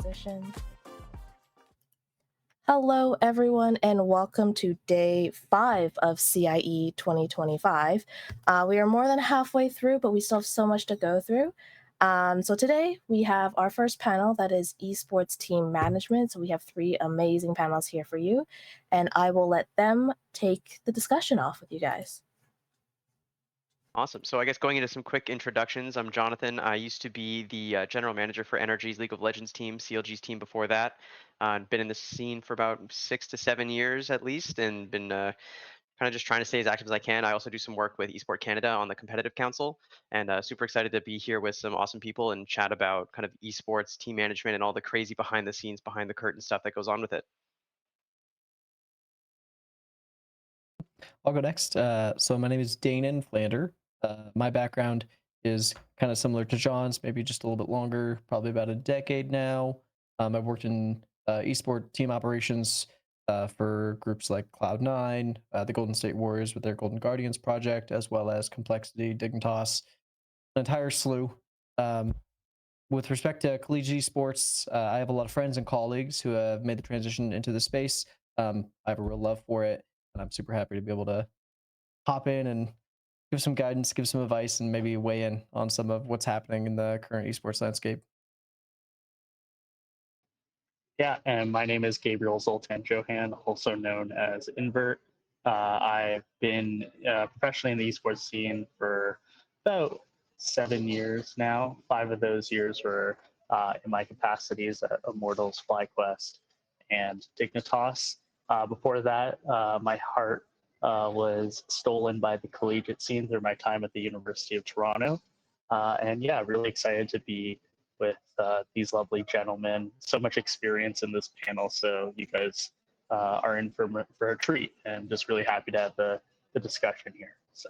transition. Hello, everyone, and welcome to day 5 of CIE 2025. We are more than halfway through, but we still have so much to go through. So today we have our first panel, that is Esports Team Management. So we have 3 amazing panels here for you, and I will let them take the discussion off with you guys. Awesome. So I guess going into some quick introductions, I'm Jonathan. I used to be the general manager for NRG's League of Legends team, CLG's team before that. Been in the scene for about 6 to 7 years at least, and been kind of just trying to stay as active as I can. I also do some work with Esport Canada on the competitive council, and super excited to be here with some awesome people and chat about kind of esports, team management, and all the crazy behind the scenes, behind the curtain stuff that goes on with it. I'll go next. So my name is Danan Flander. My background is kind of similar to John's, maybe just a little bit longer, probably about a decade now. I've worked in esport team operations for groups like Cloud9, the Golden State Warriors with their Golden Guardians project, as well as Complexity, Dignitas, an entire slew. With respect to collegiate esports, I have a lot of friends and colleagues who have made the transition into the space. I have a real love for it, and I'm super happy to be able to hop in and give some guidance, give some advice, and maybe weigh in on some of what's happening in the current esports landscape. Yeah, and my name is Gabriel Zoltan-Johan, also known as Invert. I've been professionally in the esports scene for about 7 years now. 5 of those years were in my capacities at Immortals, FlyQuest, and Dignitas. Before that, my heart was stolen by the collegiate scene through my time at the University of Toronto. And yeah, really excited to be with these lovely gentlemen. So much experience in this panel, so you guys are in for a treat, and just really happy to have the discussion here. So.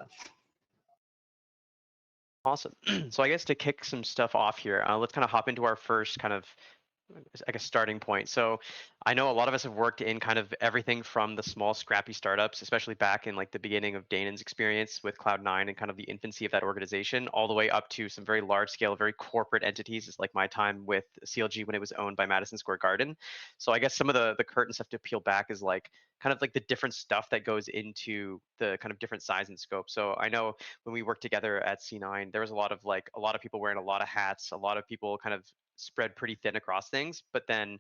Awesome. So I guess to kick some stuff off here, let's kind of hop into our first kind of like a starting point. So I know a lot of us have worked in kind of everything from the small scrappy startups, especially back in like the beginning of Danan's experience with Cloud9 and kind of the infancy of that organization, all the way up to some very large scale, very corporate entities. It's like my time with CLG when it was owned by Madison Square Garden. So I guess some of the curtain stuff to peel back is like kind of like the different stuff that goes into the kind of different size and scope. So I know when we worked together at C9, there was a lot of people wearing a lot of hats, a lot of people kind of spread pretty thin across things. But then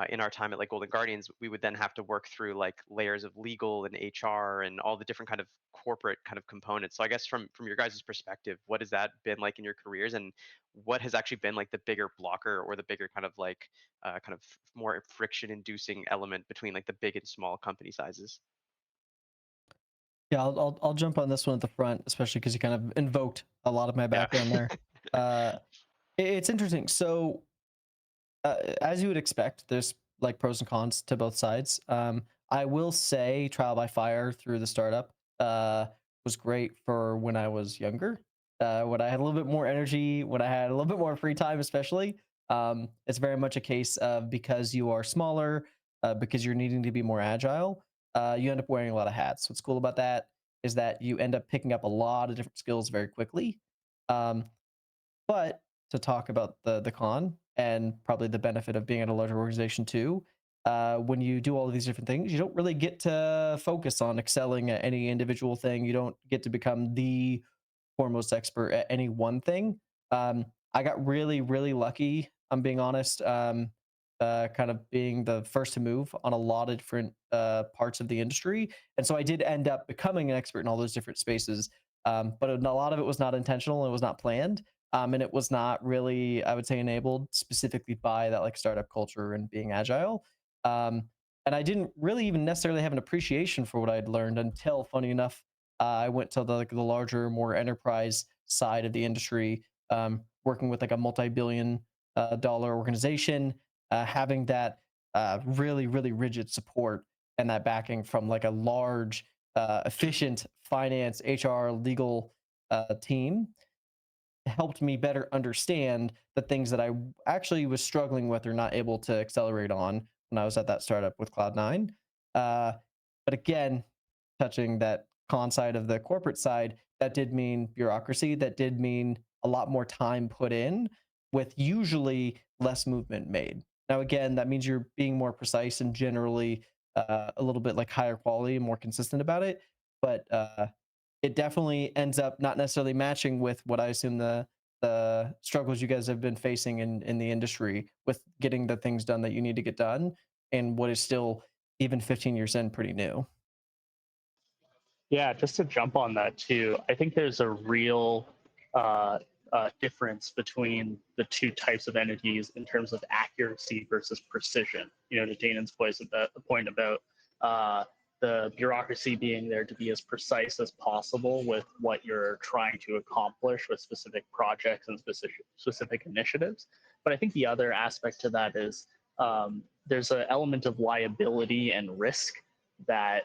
in our time at like Golden Guardians, we would then have to work through like layers of legal and HR and all the different kind of corporate kind of components. So I guess from your guys' perspective, what has that been like in your careers, and what has actually been like the bigger blocker or the bigger kind of like more friction inducing element between like the big and small company sizes? Yeah, I'll jump on this one at the front, especially because you kind of invoked a lot of my background there. It's interesting. So, as you would expect, there's like pros and cons to both sides. I will say trial by fire through the startup was great for when I was younger, when I had a little bit more energy, when I had a little bit more free time, especially. It's very much a case of because you are smaller, because you're needing to be more agile, you end up wearing a lot of hats. What's cool about that is that you end up picking up a lot of different skills very quickly. Um, but to talk about the con and probably the benefit of being at a larger organization too, when you do all of these different things, you don't really get to focus on excelling at any individual thing. You don't get to become the foremost expert at any one thing. I got really, really lucky. I'm being honest. Kind of being the first to move on a lot of different parts of the industry, and so I did end up becoming an expert in all those different spaces. But a lot of it was not intentional and it was not planned. And it was not really, I would say, enabled specifically by that like startup culture and being agile. Um, and I didn't really even necessarily have an appreciation for what I'd learned until, funny enough, I went to the larger, more enterprise side of the industry, working with like a multi-billion dollar organization, having that really, really rigid support and that backing from like a large, efficient finance, HR, legal team helped me better understand the things that I actually was struggling with or not able to accelerate on when I was at that startup with Cloud9. But again, touching that con side of the corporate side, that did mean bureaucracy. That did mean a lot more time put in with usually less movement made. Now, again, that means you're being more precise and generally a little bit like higher quality and more consistent about it. But it definitely ends up not necessarily matching with what I assume the struggles you guys have been facing in the industry with getting the things done that you need to get done, and what is still, even 15 years in, pretty new. Yeah, just to jump on that too, I think there's a real difference between the two types of entities in terms of accuracy versus precision. You know, to Danan's point about the bureaucracy being there to be as precise as possible with what you're trying to accomplish with specific projects and specific initiatives. But I think the other aspect to that is there's an element of liability and risk that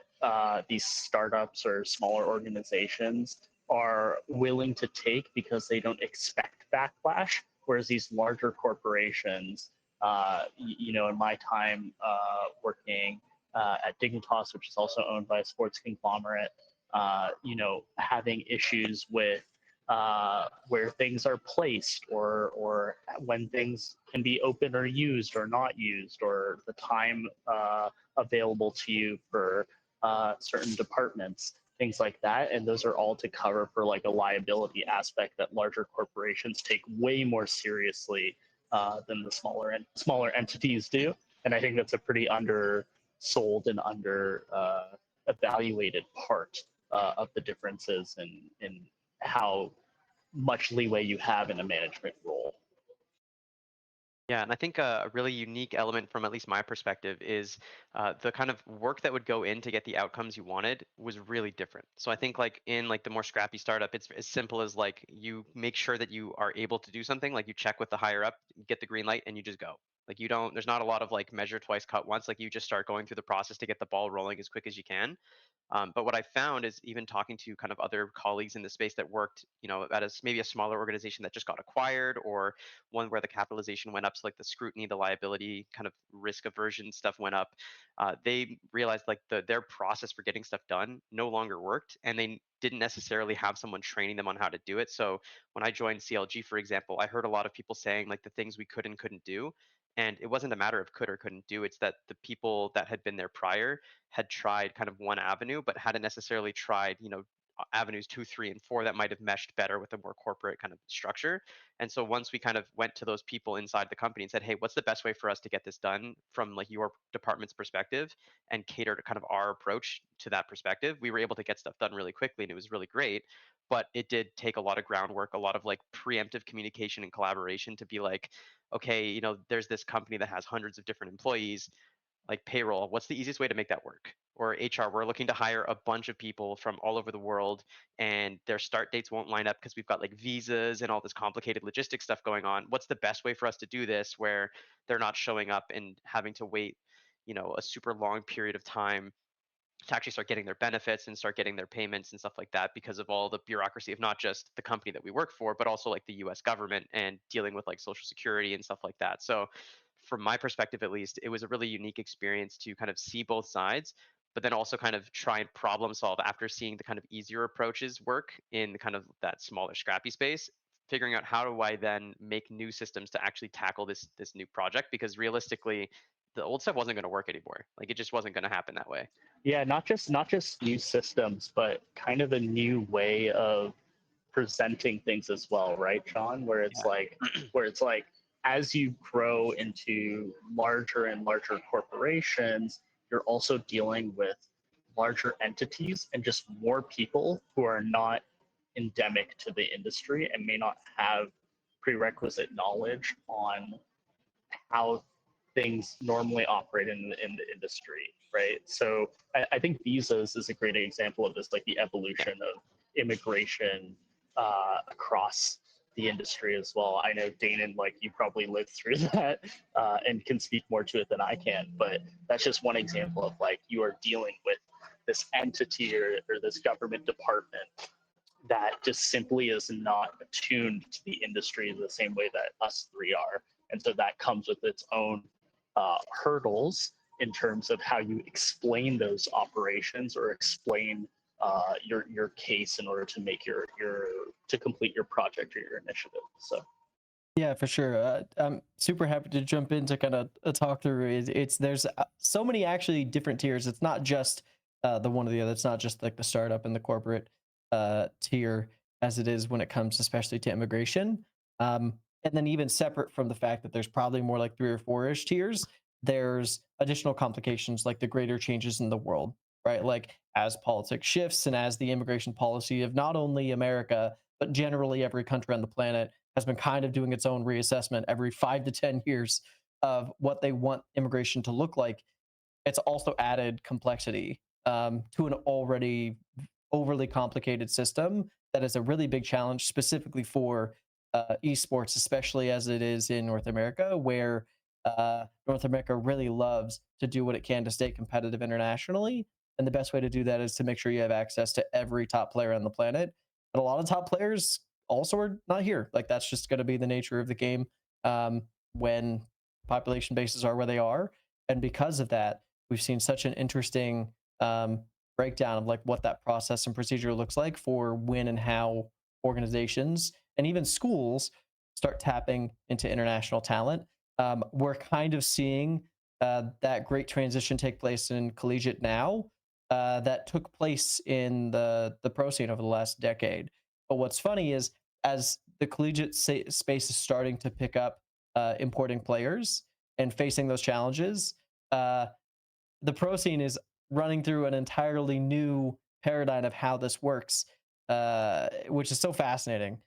these startups or smaller organizations are willing to take because they don't expect backlash, whereas these larger corporations, you know, in my time working at Dignitas, which is also owned by a sports conglomerate, you know, having issues with where things are placed, or when things can be open or used or not used, or the time available to you for certain departments, things like that. And those are all to cover for like a liability aspect that larger corporations take way more seriously than the smaller entities do. And I think that's a pretty undersold and under evaluated part of the differences in how much leeway you have in a management role. Yeah, and I think a really unique element from at least my perspective is the kind of work that would go in to get the outcomes you wanted was really different. So I think like in like the more scrappy startup, it's as simple as like you make sure that you are able to do something, like you check with the higher up, you get the green light, and you just go. Like you don't, there's not a lot of like measure twice, cut once. Like you just start going through the process to get the ball rolling as quick as you can. But what I found is even talking to kind of other colleagues in the space that worked, you know, at maybe a smaller organization that just got acquired, or one where the capitalization went up, so like the scrutiny, the liability, kind of risk aversion stuff went up. They realized like their process for getting stuff done no longer worked, and they didn't necessarily have someone training them on how to do it. So when I joined CLG, for example, I heard a lot of people saying like the things we could and couldn't do. And it wasn't a matter of could or couldn't do, it's that the people that had been there prior had tried kind of one avenue, but hadn't necessarily tried, you know, avenues 2, 3, and 4 that might have meshed better with a more corporate kind of structure. And so once we kind of went to those people inside the company and said, hey, what's the best way for us to get this done from like your department's perspective, and cater to kind of our approach to that perspective, we were able to get stuff done really quickly, and it was really great. But it did take a lot of groundwork, a lot of like preemptive communication and collaboration to be like, okay, you know, there's this company that has hundreds of different employees, like payroll, what's the easiest way to make that work? Or HR, we're looking to hire a bunch of people from all over the world, and their start dates won't line up because we've got like visas and all this complicated logistics stuff going on. What's the best way for us to do this where they're not showing up and having to wait, you know, a super long period of time to actually start getting their benefits and start getting their payments and stuff like that, because of all the bureaucracy of not just the company that we work for, but also like the US government and dealing with like social security and stuff like that. So from my perspective, at least, it was a really unique experience to kind of see both sides, but then also kind of try and problem solve after seeing the kind of easier approaches work in kind of that smaller scrappy space, figuring out how do I then make new systems to actually tackle this new project, because realistically the old stuff wasn't going to work anymore. Like it just wasn't going to happen that way. Yeah, not just new systems, but kind of a new way of presenting things as well, right, Sean? Where it's like as you grow into larger and larger corporations, you're also dealing with larger entities and just more people who are not endemic to the industry and may not have prerequisite knowledge on how things normally operate in the industry, right? So I think visas is a great example of this, like the evolution of immigration across the industry as well. I know Danan, like you probably lived through that and can speak more to it than I can, but that's just one example of like you are dealing with this entity or this government department that just simply is not attuned to the industry the same way that us three are. And so that comes with its own hurdles in terms of how you explain those operations or explain your case in order to make your to complete your project or your initiative. So Yeah, for sure. I'm super happy to jump in to kind of talk through. There's so many actually different tiers. It's not just the one or the other. It's not just like the startup and the corporate tier as it is when it comes especially to immigration. And then even separate from the fact that there's probably more like 3 or 4-ish tiers, there's additional complications like the greater changes in the world, right? Like as politics shifts and as the immigration policy of not only America but generally every country on the planet has been kind of doing its own reassessment every 5 to 10 years of what they want immigration to look like. It's also added complexity to an already overly complicated system that is a really big challenge, specifically for esports, especially as it is in North America, where North America really loves to do what it can to stay competitive internationally. And the best way to do that is to make sure you have access to every top player on the planet. But a lot of top players also are not here. Like that's just going to be the nature of the game when population bases are where they are. And because of that, we've seen such an interesting breakdown of like what that process and procedure looks like for when and how organizations and even schools start tapping into international talent. We're kind of seeing that great transition take place in collegiate now that took place in the pro scene over the last decade. But what's funny is as the collegiate space is starting to pick up importing players and facing those challenges, the pro scene is running through an entirely new paradigm of how this works, which is so fascinating.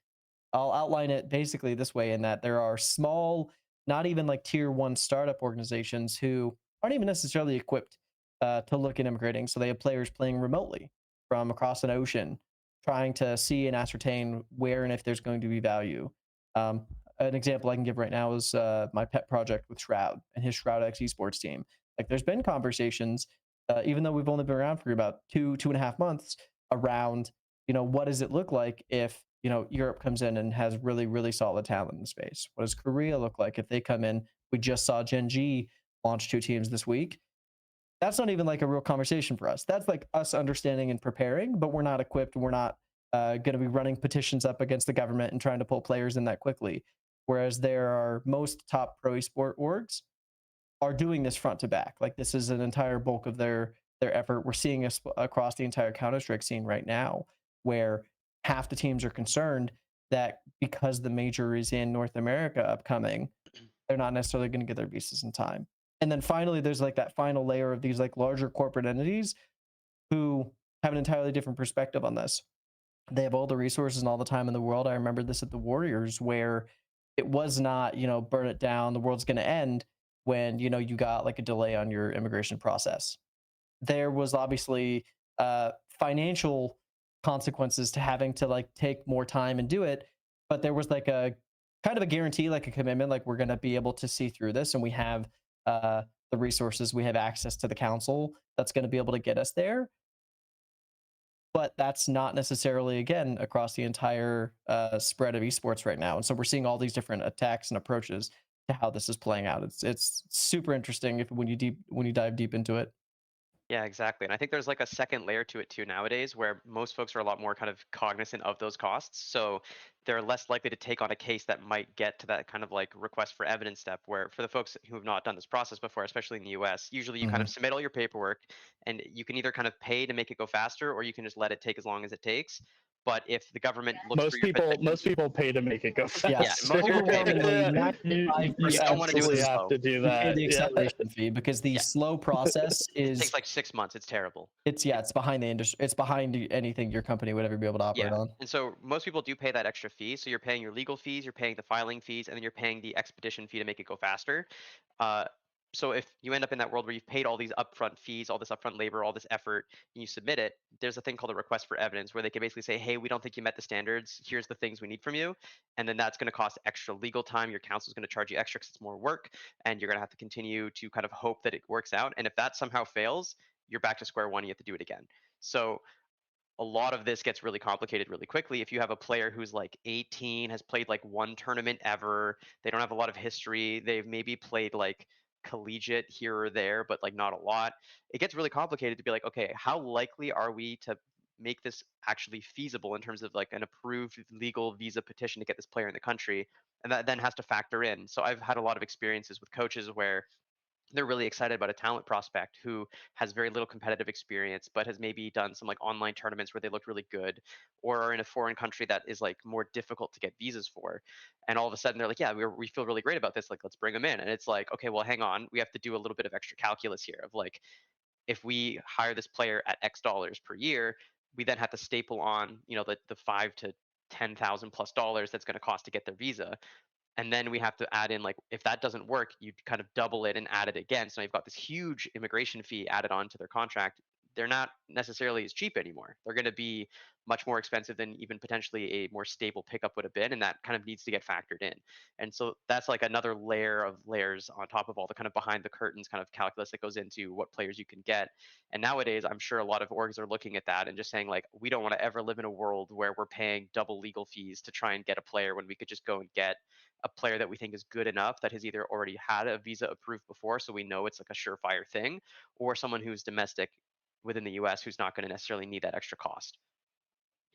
I'll outline it basically this way in that there are small, not even like tier one startup organizations who aren't even necessarily equipped to look at immigrating. So they have players playing remotely from across an ocean, trying to see and ascertain where and if there's going to be value. An example I can give right now is my pet project with Shroud and his Shroud X Esports team. Like there's been conversations, even though we've only been around for about 2.5 months, around what does it look like if Europe comes in and has really really solid talent in space? What does Korea look like if they come in? We just saw Gen G launch 2 teams this week. That's not even like a real conversation for us. That's like us understanding and preparing, but we're not equipped. We're not going to be running petitions up against the government and trying to pull players in that quickly. Whereas there are most top pro esport orgs are doing this front to back. Like this is an entire bulk of their effort. We're seeing this across the entire Counter-Strike scene right now, where half the teams are concerned that because the major is in North America upcoming, they're not necessarily going to get their visas in time. And then finally, there's like that final layer of these like larger corporate entities who have an entirely different perspective on this. They have all the resources and all the time in the world. I remember this at the Warriors, where it was not, burn it down, the world's going to end when, you got like a delay on your immigration process. There was obviously financial consequences to having to like take more time and do it, but there was like a kind of a guarantee, like a commitment, like we're going to be able to see through this, and we have the resources, we have access to the council that's going to be able to get us there. But that's not necessarily, again, across the entire spread of esports right now. And so we're seeing all these different attacks and approaches to how this is playing out. It's super interesting when you dive deep into it. Yeah, exactly. And I think there's like a second layer to it too nowadays where most folks are a lot more kind of cognizant of those costs. So they're less likely to take on a case that might get to that kind of like request for evidence step where for the folks who have not done this process before, especially in the US, usually you kind of submit all your paperwork and you can either kind of pay to make it go faster or you can just let it take as long as it takes. But if the government looks for Most your people petition, most people pay to make it go Yeah, faster. most people pay to make it overwhelmingly, Yeah, 95% you don't want to do it absolutely have slow. to do you pay that. the Yeah. acceleration fee because the Yeah. slow process It takes is like 6 months. It's terrible. it's behind the industry. It's behind anything your company would ever be able to operate Yeah. on. And so most people do pay that extra fee. So you're paying your legal fees, you're paying the filing fees, and then you're paying the expedition fee to make it go faster. Uh, so if you end up in that world where you've paid all these upfront fees, all this upfront labor, all this effort, and you submit it, there's a thing called a request for evidence where they can basically say, hey, we don't think you met the standards. Here's the things we need from you. And then that's going to cost extra legal time. Your counsel is going to charge you extra because it's more work. And you're going to have to continue to kind of hope that it works out. And if that somehow fails, you're back to square one. You have to do it again. So a lot of this gets really complicated really quickly. If you have a player who's like 18, has played like one tournament ever, they don't have a lot of history, they've maybe played like collegiate here or there, but like not a lot. It gets really complicated to be like, okay, how likely are we to make this actually feasible in terms of like an approved legal visa petition to get this player in the country, and that then has to factor in. So I've had a lot of experiences with coaches where they're really excited about a talent prospect who has very little competitive experience but has maybe done some like online tournaments where they look really good, or are in a foreign country that is like more difficult to get visas for, and all of a sudden they're like, yeah, we feel really great about this, like let's bring them in. And it's like, okay, well hang on, we have to do a little bit of extra calculus here of like, if we hire this player at X dollars per year, we then have to staple on, you know, the 5 to 10,000 plus dollars that's going to cost to get their visa. And then we have to add in, like, if that doesn't work, you kind of double it and add it again. So now you've got this huge immigration fee added on to their contract. They're not necessarily as cheap anymore. They're going to be much more expensive than even potentially a more stable pickup would have been, and that kind of needs to get factored in. And so that's like another layer of layers on top of all the kind of behind the curtains kind of calculus that goes into what players you can get. And nowadays, I'm sure a lot of orgs are looking at that and just saying, like, we don't want to ever live in a world where we're paying double legal fees to try and get a player when we could just go and get a player that we think is good enough that has either already had a visa approved before, so we know it's like a surefire thing, or someone who's domestic within the US who's not going to necessarily need that extra cost.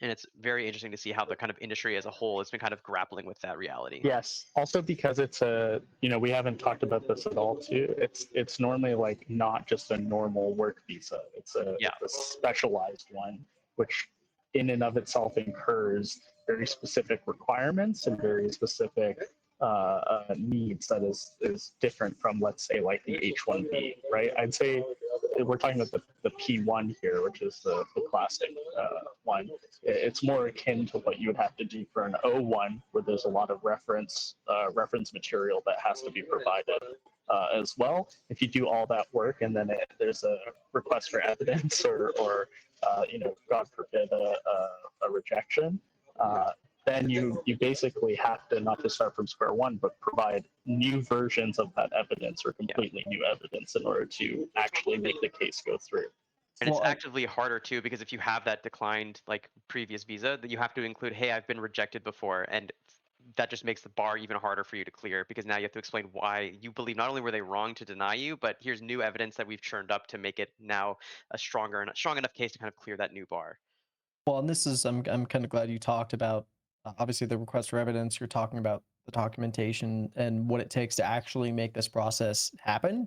And it's very interesting to see how the kind of industry as a whole has been kind of grappling with that reality. Yes. Also because it's a, we haven't talked about this at all too. It's normally like not just a normal work visa. It's a specialized one, which in and of itself incurs very specific requirements and very specific needs that is different from, let's say, like the H-1B, right? I'd say we're talking about the P1 here, which is the classic one. It's more akin to what you would have to do for an O1, where there's a lot of reference material that has to be provided as well. If you do all that work and then there's a request for evidence or God forbid, a rejection, then you basically have to not just start from square one, but provide new versions of that evidence or completely new evidence in order to actually make the case go through. And it's actively harder too, because if you have that declined like previous visa, that you have to include, hey, I've been rejected before, and that just makes the bar even harder for you to clear, because now you have to explain why you believe not only were they wrong to deny you, but here's new evidence that we've churned up to make it now a strong enough case to kind of clear that new bar. Well, and this is, I'm kind of glad you talked about obviously the request for evidence. You're talking about the documentation and what it takes to actually make this process happen.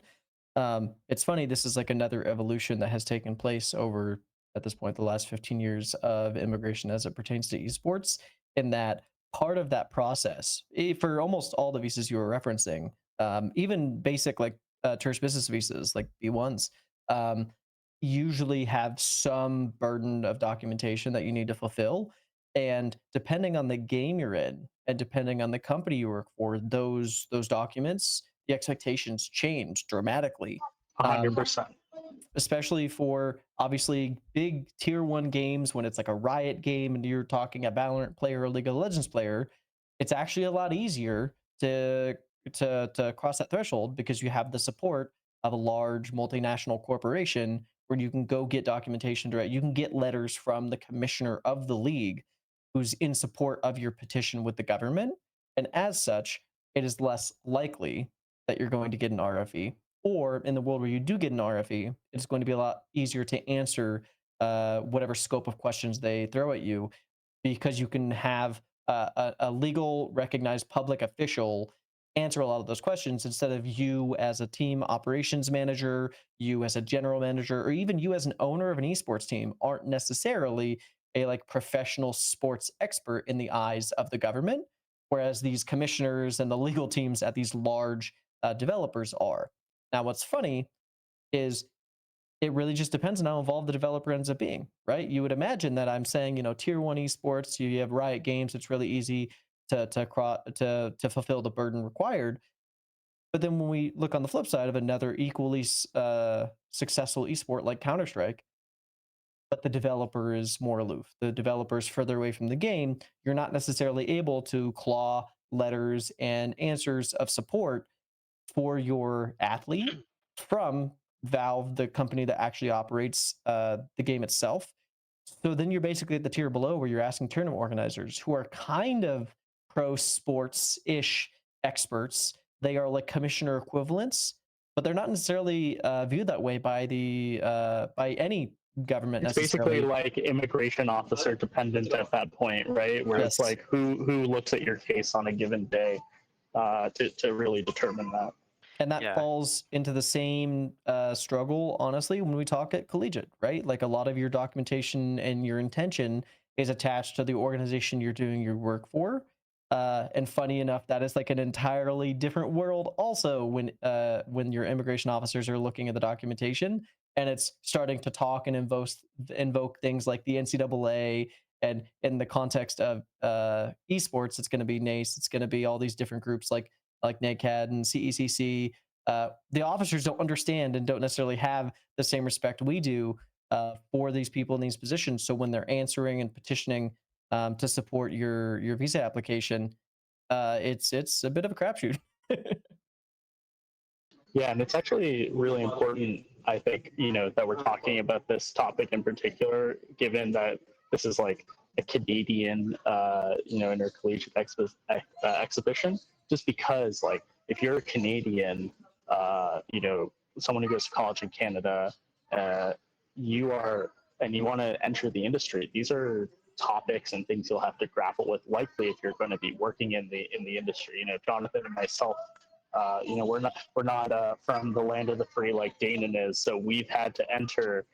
It's funny, this is like another evolution that has taken place over, at this point, the last 15 years of immigration as it pertains to esports, in that part of that process, for almost all the visas you were referencing, even basic like tourist business visas like B1s, usually have some burden of documentation that you need to fulfill. And depending on the game you're in and depending on the company you work for, those documents, the expectations change dramatically. 100%. Especially for obviously big tier 1 games, when it's like a Riot game and you're talking a Valorant player or League of Legends player, it's actually a lot easier to cross that threshold, because you have the support of a large multinational corporation where you can go get documentation direct. You can get letters from the commissioner of the league who's in support of your petition with the government. And as such, it is less likely that you're going to get an RFE. Or in the world where you do get an RFE, it's going to be a lot easier to answer whatever scope of questions they throw at you, because you can have a legal recognized public official answer a lot of those questions, instead of you as a team operations manager, you as a general manager, or even you as an owner of an esports team aren't necessarily a like professional sports expert in the eyes of the government, whereas these commissioners and the legal teams at these large developers are. Now, what's funny is it really just depends on how involved the developer ends up being, right? You would imagine that I'm saying, tier 1 esports, you have Riot Games, it's really easy to fulfill the burden required. But then when we look on the flip side of another equally successful esport like Counter-Strike, but the developer is more aloof, the developer is further away from the game, you're not necessarily able to claw letters and answers of support for your athlete from Valve, the company that actually operates the game itself. So then you're basically at the tier below, where you're asking tournament organizers who are kind of pro sports-ish experts. They are like commissioner equivalents, but they're not necessarily viewed that way by any government It's necessarily. basically like immigration officer dependent at that point, right? Where it's Yes. like who looks at your case on a given day to really determine that. And that Yeah. falls into the same struggle, honestly, when we talk at collegiate, right? Like a lot of your documentation and your intention is attached to the organization you're doing your work for. And funny enough, that is like an entirely different world also when your immigration officers are looking at the documentation and it's starting to talk and invoke things like the NCAA. And in the context of esports, it's going to be NACE, it's going to be all these different groups like NACAD and CECC. The officers don't understand and don't necessarily have the same respect we do for these people in these positions. So when they're answering and petitioning to support your visa application, it's a bit of a crapshoot. Yeah, and it's actually really important, I think, that we're talking about this topic in particular, given that this is like a Canadian, intercollegiate exhibition, just because, like, if you're a Canadian, someone who goes to college in Canada, you want to enter the industry, these are topics and things you'll have to grapple with likely if you're going to be working in the industry. Jonathon and myself, we're not from the land of the free like Danan is, so we've had to enter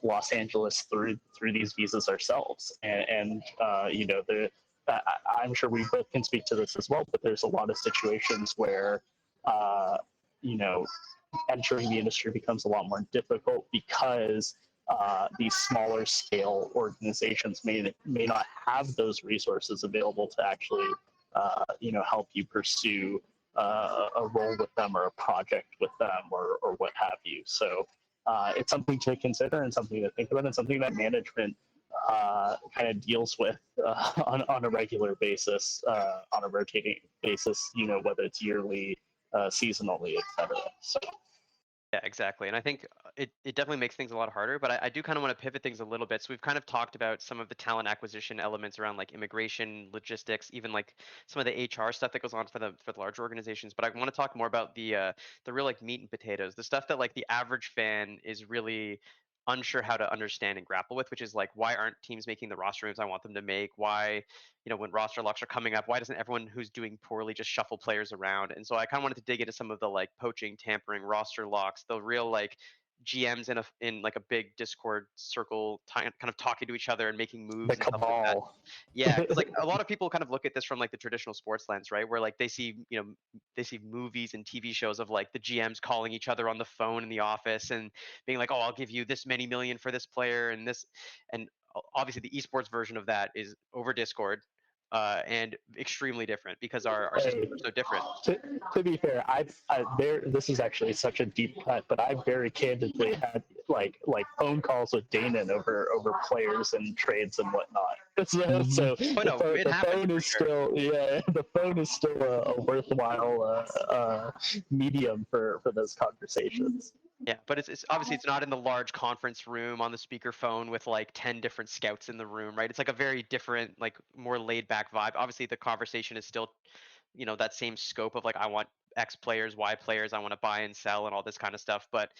Los Angeles through these visas ourselves, and I'm sure we both can speak to this as well. But there's a lot of situations where entering the industry becomes a lot more difficult because these smaller scale organizations may not have those resources available to actually help you pursue a role with them or a project with them or what have you. So it's something to consider and something to think about and something that management kind of deals with on a regular basis, on a rotating basis, whether it's yearly, seasonally, etc. So. Yeah, exactly. And I think it definitely makes things a lot harder, but I do kind of want to pivot things a little bit. So we've kind of talked about some of the talent acquisition elements around like immigration, logistics, even like some of the HR stuff that goes on for the large organizations. But I want to talk more about the real like meat and potatoes, the stuff that like the average fan is really unsure how to understand and grapple with, which is like, why aren't teams making the roster moves I want them to make? Why, when roster locks are coming up, why doesn't everyone who's doing poorly just shuffle players around? And so I kind of wanted to dig into some of the like poaching, tampering, roster locks, the real like GMs in like a big Discord circle, kind of talking to each other and making moves The and stuff like that. cabal. Yeah, because like a lot of people kind of look at this from like the traditional sports lens, right? Where like they see movies and TV shows of like the GMs calling each other on the phone in the office and being like, "Oh, I'll give you this many million for this player," and this, and obviously the esports version of that is over Discord, and extremely different because our systems are so different. To be fair, this is actually such a deep cut, but I've very candidly had like phone calls with Danan over players and trades and whatnot. So Oh no, it the happens phone for is sure. the phone is still a worthwhile medium for those conversations. Yeah, but it's obviously it's not in the large conference room on the speakerphone with like 10 different scouts in the room, right? It's like a very different, like more laid back vibe. Obviously the conversation is still, that same scope of like I want X players, Y players, I want to buy and sell and all this kind of stuff. But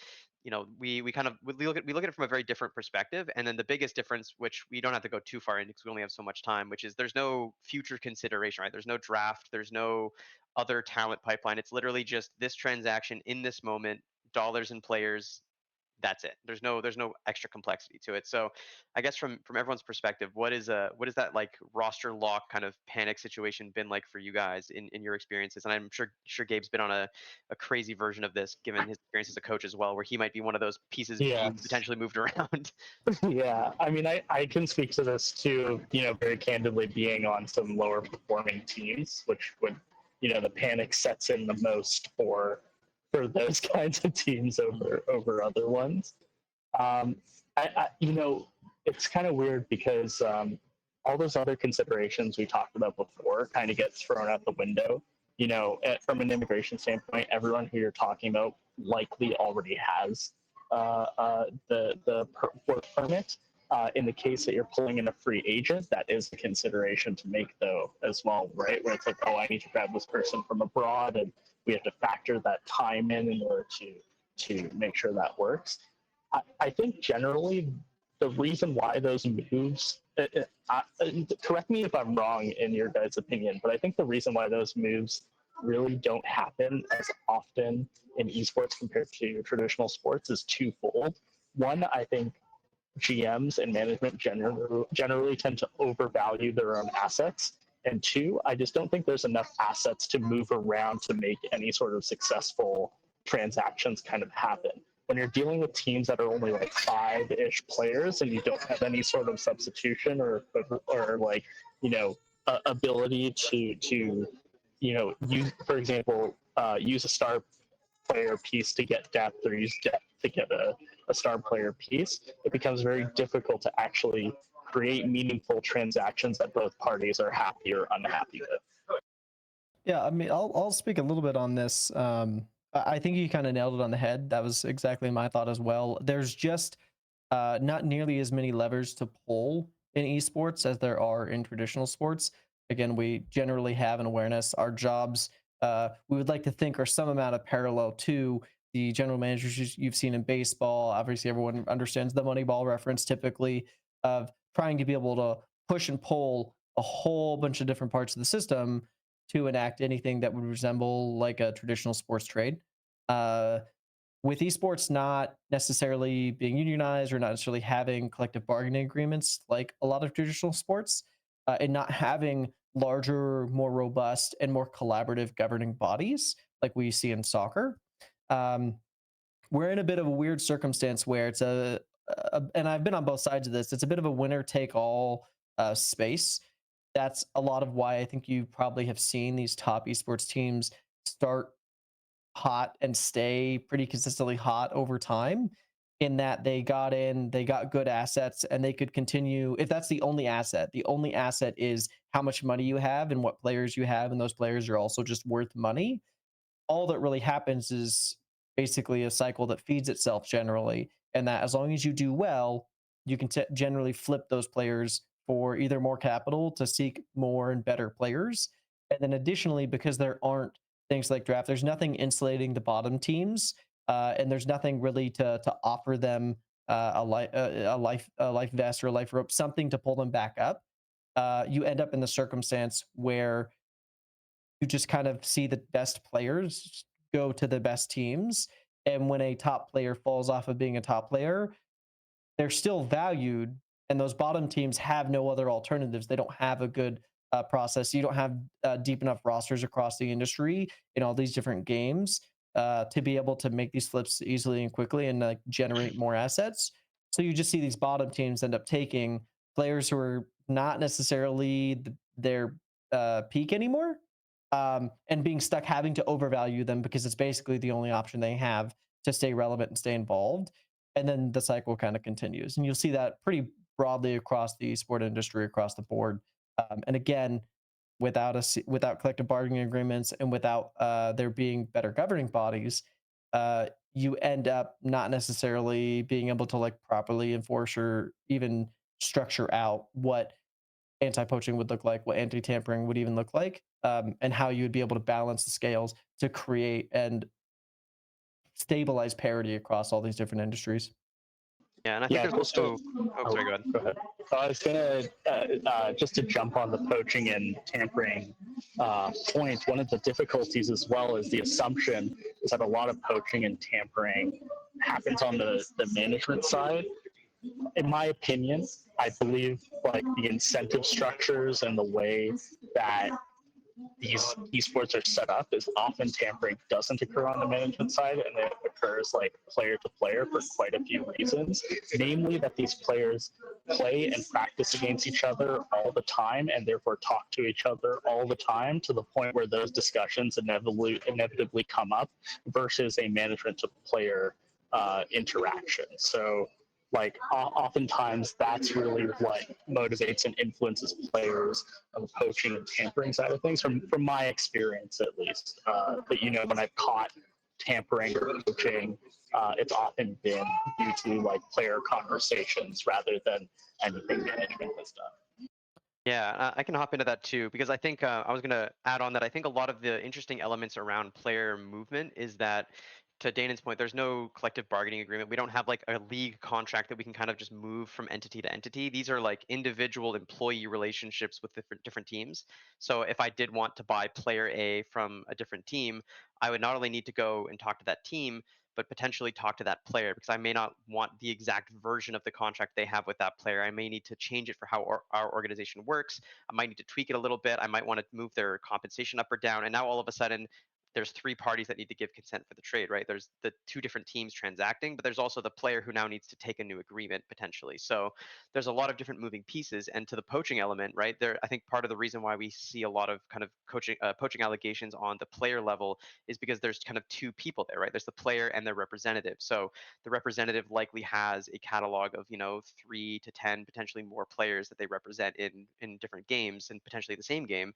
we kind of we look at it from a very different perspective. And then the biggest difference, which we don't have to go too far into because we only have so much time, which is there's no future consideration, right? There's no draft, there's no other talent pipeline. It's literally just this transaction in this moment, dollars and players, that's it. There's no extra complexity to it. So I guess from everyone's perspective, what is that like roster lock kind of panic situation been like for you guys in your experiences? And I'm sure Gabe's been on a crazy version of this given his experience as a coach as well, where he might be one of those pieces being Yes. potentially moved around. Yeah, I mean, I can speak to this too, very candidly being on some lower performing teams, which would, the panic sets in the most for those kinds of teams over other ones. It's kind of weird because all those other considerations we talked about before kind of gets thrown out the window. From an immigration standpoint, everyone who you're talking about likely already has the work permit. In the case that you're pulling in a free agent, that is a consideration to make, though, as well, right? Where it's like, oh, I need to grab this person from abroad, and we have to factor that time in order to make sure that works. I think generally the reason why those moves, correct me if I'm wrong in your guys' opinion, but I think the reason why those moves really don't happen as often in esports compared to traditional sports is twofold. One, I think GMs and management generally tend to overvalue their own assets. And two, I just don't think there's enough assets to move around to make any sort of successful transactions kind of happen. When you're dealing with teams that are only like 5-ish players and you don't have any sort of substitution or like, ability to use, for example, use a star player piece to get depth or use depth to get a star player piece, it becomes very difficult to actually create meaningful transactions that both parties are happy or unhappy with. Yeah, I mean, I'll speak a little bit on this. I think you kind of nailed it on the head. That was exactly my thought as well. There's just not nearly as many levers to pull in esports as there are in traditional sports. Again, we generally have an awareness. Our jobs, we would like to think, are some amount of parallel to the general managers you've seen in baseball. Obviously, everyone understands the Moneyball reference typically of trying to be able to push and pull a whole bunch of different parts of the system to enact anything that would resemble like a traditional sports trade. With esports not necessarily being unionized or not necessarily having collective bargaining agreements like a lot of traditional sports, and not having larger, more robust, and more collaborative governing bodies like we see in soccer, um, we're in a bit of a weird circumstance where it's and I've been on both sides of this, it's a bit of a winner take all space. That's a lot of why I think you probably have seen these top esports teams start hot and stay pretty consistently hot over time, in that they got good assets and they could continue. If that's the only asset is how much money you have and what players you have, and those players are also just worth money, all that really happens is basically a cycle that feeds itself generally, and that as long as you do well, you can generally flip those players for either more capital to seek more and better players. And then additionally, because there aren't things like draft, there's nothing insulating the bottom teams, and there's nothing really to offer them a life vest or a life rope, something to pull them back up. You end up in the circumstance where you just kind of see the best players go to the best teams. And when a top player falls off of being a top player, they're still valued. And those bottom teams have no other alternatives. They don't have a good process. You don't have deep enough rosters across the industry in all these different games to be able to make these flips easily and quickly and generate more assets. So you just see these bottom teams end up taking players who are not necessarily their peak anymore, and being stuck having to overvalue them because it's basically the only option they have to stay relevant and stay involved. And then the cycle kind of continues, and you'll see that pretty broadly across the sport industry across the board. And again, without collective bargaining agreements and without there being better governing bodies, you end up not necessarily being able to like properly enforce or even structure out what anti-poaching would look like, what anti-tampering would even look like, and how you would be able to balance the scales to create and stabilize parity across all these different industries. Yeah, and I think there's also. Oh, sorry, go ahead. Go ahead. So I was gonna just to jump on the poaching and tampering point. One of the difficulties as well is the assumption is that a lot of poaching and tampering happens on the management side. In my opinion, I believe like the incentive structures and the way that these esports are set up is often tampering doesn't occur on the management side, and it occurs like player to player for quite a few reasons. Namely, that these players play and practice against each other all the time, and therefore talk to each other all the time, to the point where those discussions inevitably come up, versus a management to player interaction. So like oftentimes that's really what motivates and influences players on the poaching and tampering side of things, from my experience at least. But when I've caught tampering or poaching, it's often been due to like player conversations rather than anything management has done. Yeah, I can hop into that too, because I think I was going to add on that I think a lot of the interesting elements around player movement is that to Danan's point, there's no collective bargaining agreement. We don't have like a league contract that we can kind of just move from entity to entity. These are like individual employee relationships with different teams. So if I did want to buy player A from a different team, I would not only need to go and talk to that team, but potentially talk to that player, because I may not want the exact version of the contract they have with that player. I may need to change it for how our organization works. I might need to tweak it a little bit. I might want to move their compensation up or down. And now all of a sudden, there's three parties that need to give consent for the trade, right? There's the two different teams transacting, but there's also the player who now needs to take a new agreement potentially. So there's a lot of different moving pieces. And to the poaching element, right there, I think part of the reason why we see a lot of kind of poaching allegations on the player level is because there's kind of two people there, right? There's the player and their representative. So the representative likely has a catalog of 3 to 10 potentially more players that they represent in different games and potentially the same game,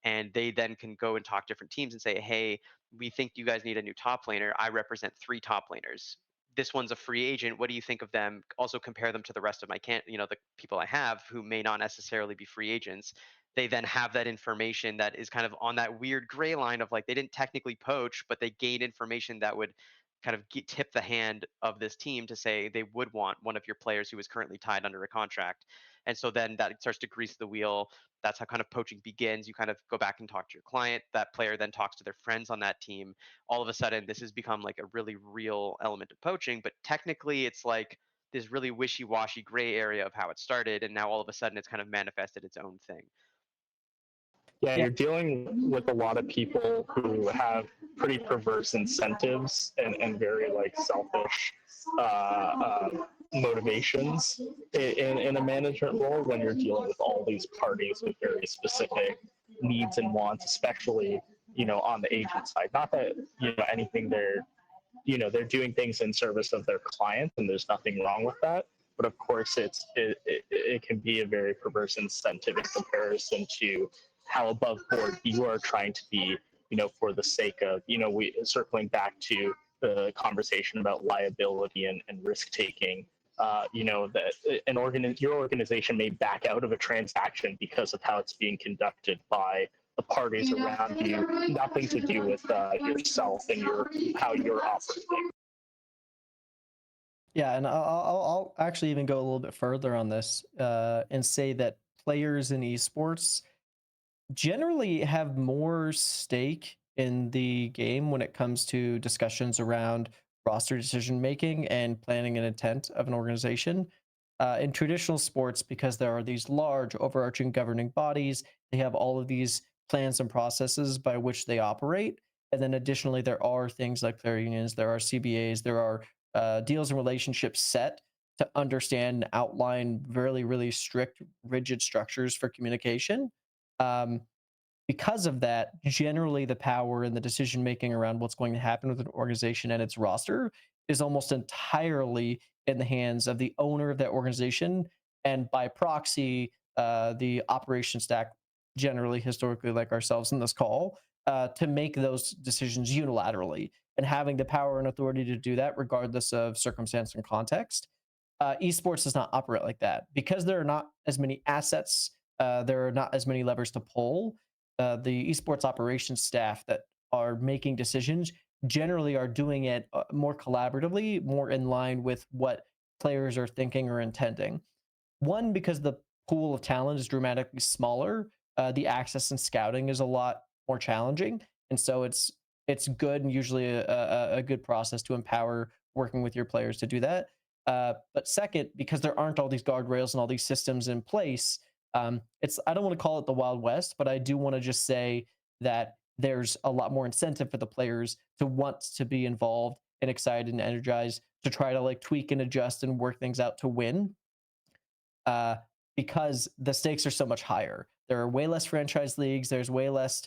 and they then can go and talk different teams and say, hey, we think you guys need a new top laner. I represent 3 top laners. This one's a free agent. What do you think of them? Also compare them to the rest of my the people I have who may not necessarily be free agents. They then have that information that is kind of on that weird gray line of like they didn't technically poach, but they gained information that would kind of tip the hand of this team to say they would want one of your players who is currently tied under a contract. And so then that starts to grease the wheel. That's how kind of poaching begins. You kind of go back and talk to your client. That player then talks to their friends on that team. All of a sudden, this has become like a really real element of poaching. But technically, it's like this really wishy-washy gray area of how it started. And now all of a sudden, it's kind of manifested its own thing. Yeah, you're dealing with a lot of people who have pretty perverse incentives and very like selfish motivations in a management role when you're dealing with all these parties with very specific needs and wants, especially on the agent side. Not that anything they're doing things in service of their client, and there's nothing wrong with that. But of course, it can be a very perverse incentive in comparison to how above board you are trying to be, for the sake of, we circling back to the conversation about liability and risk taking. That your organization may back out of a transaction because of how it's being conducted by the parties around you, nothing to do with yourself and how you're operating. Yeah, and I'll actually even go a little bit further on this and say that players in esports generally have more stake in the game when it comes to discussions around roster decision making and planning and intent of an organization. In traditional sports, because there are these large overarching governing bodies, they have all of these plans and processes by which they operate. And then additionally, there are things like player unions, there are CBAs, there are deals and relationships set to understand and outline really, really strict, rigid structures for communication. Because of that, generally the power and the decision making around what's going to happen with an organization and its roster is almost entirely in the hands of the owner of that organization, and by proxy, the operation stack, generally historically like ourselves in this call, to make those decisions unilaterally, and having the power and authority to do that regardless of circumstance and context. Esports does not operate like that because there are not as many assets. There are not as many levers to pull. The esports operations staff that are making decisions generally are doing it more collaboratively, more in line with what players are thinking or intending. One, because the pool of talent is dramatically smaller, the access and scouting is a lot more challenging, and so it's good and usually a good process to empower working with your players to do that. But second, because there aren't all these guardrails and all these systems in place, I don't want to call it the Wild West, but I do want to just say that there's a lot more incentive for the players to want to be involved and excited and energized to try to like tweak and adjust and work things out to win, because the stakes are so much higher. There are way less franchise leagues. There's way less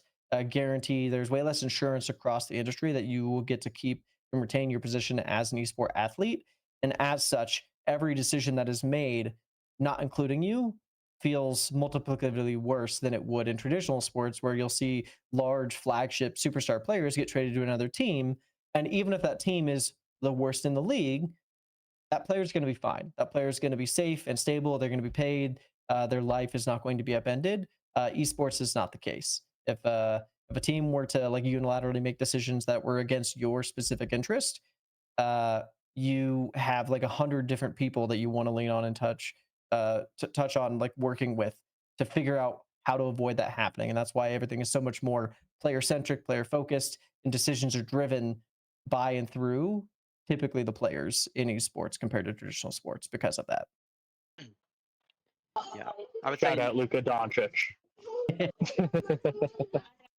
guarantee. There's way less insurance across the industry that you will get to keep and retain your position as an esport athlete. And as such, every decision that is made, not including you, feels multiplicatively worse than it would in traditional sports, where you'll see large flagship superstar players get traded to another team. And even if that team is the worst in the league, that player is going to be fine. That player is going to be safe and stable. They're going to be paid. Their life is not going to be upended. Esports is not the case. if a team were to like unilaterally make decisions that were against your specific interest, you have like 100 different people that you want to lean on and touch on, like working with to figure out how to avoid that happening. And that's why everything is so much more player centric, player focused, and decisions are driven by and through typically the players in esports compared to traditional sports because of that. Yeah, I would Shout say. out Luka Doncic.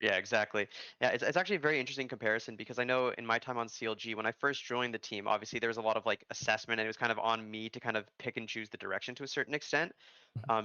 Yeah, exactly. Yeah, it's actually a very interesting comparison because I know in my time on CLG, when I first joined the team, obviously there was a lot of like assessment, and it was kind of on me to kind of pick and choose the direction to a certain extent.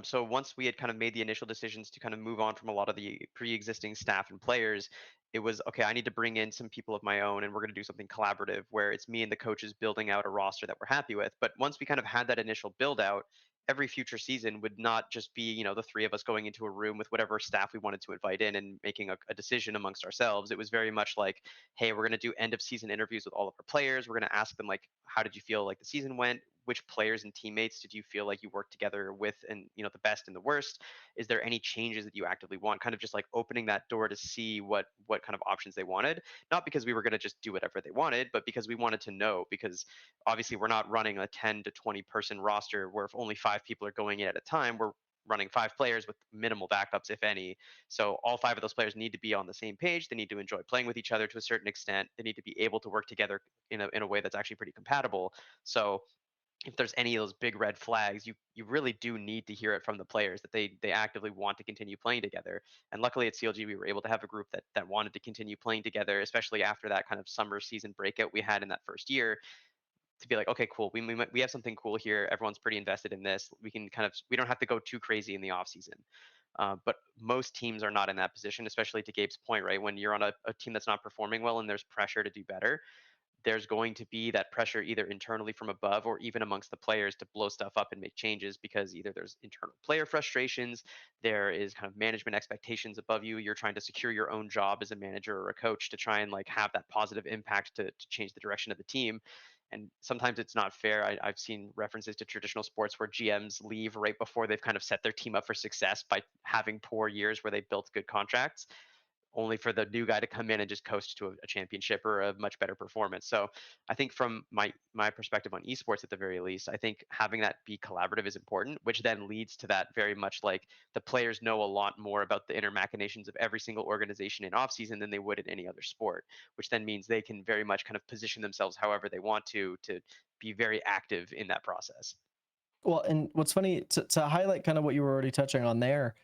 So once we had kind of made the initial decisions to kind of move on from a lot of the pre-existing staff and players, it was okay. I need to bring in some people of my own, and we're going to do something collaborative where it's me and the coaches building out a roster that we're happy with. But once we kind of had that initial build out, every future season would not just be, the three of us going into a room with whatever staff we wanted to invite in and making a decision amongst ourselves. It was very much like, hey, we're going to do end of season interviews with all of our players. We're going to ask them like, how did you feel like the season went? Which players and teammates did you feel like you worked together with, and the best and the worst? Is there any changes that you actively want? Kind of just like opening that door to see what kind of options they wanted, not because we were going to just do whatever they wanted, but because we wanted to know, because obviously we're not running a 10 to 20 person roster where if only 5 people are going in at a time. We're running 5 players with minimal backups, if any. So all 5 of those players need to be on the same page. They need to enjoy playing with each other to a certain extent. They need to be able to work together in a way that's actually pretty compatible. So if there's any of those big red flags, you really do need to hear it from the players that they actively want to continue playing together. And luckily at CLG, we were able to have a group that wanted to continue playing together, especially after that kind of summer season breakout we had in that first year, to be like, okay, cool, we have something cool here. Everyone's pretty invested in this. We don't have to go too crazy in the off season. But most teams are not in that position, especially to Gabe's point, right? When you're on a team that's not performing well and there's pressure to do better, there's going to be that pressure either internally from above or even amongst the players to blow stuff up and make changes, because either there's internal player frustrations, there is kind of management expectations above you. You're trying to secure your own job as a manager or a coach to try and like have that positive impact to change the direction of the team. And sometimes it's not fair. I've seen references to traditional sports where GMs leave right before they've kind of set their team up for success by having poor years where they built good contracts, only for the new guy to come in and just coast to a championship or a much better performance. So I think from my perspective on esports, at the very least, I think having that be collaborative is important, which then leads to that very much like the players know a lot more about the inner machinations of every single organization in offseason than they would in any other sport, which then means they can very much kind of position themselves however they want to be very active in that process. Well, and what's funny to highlight kind of what you were already touching on there,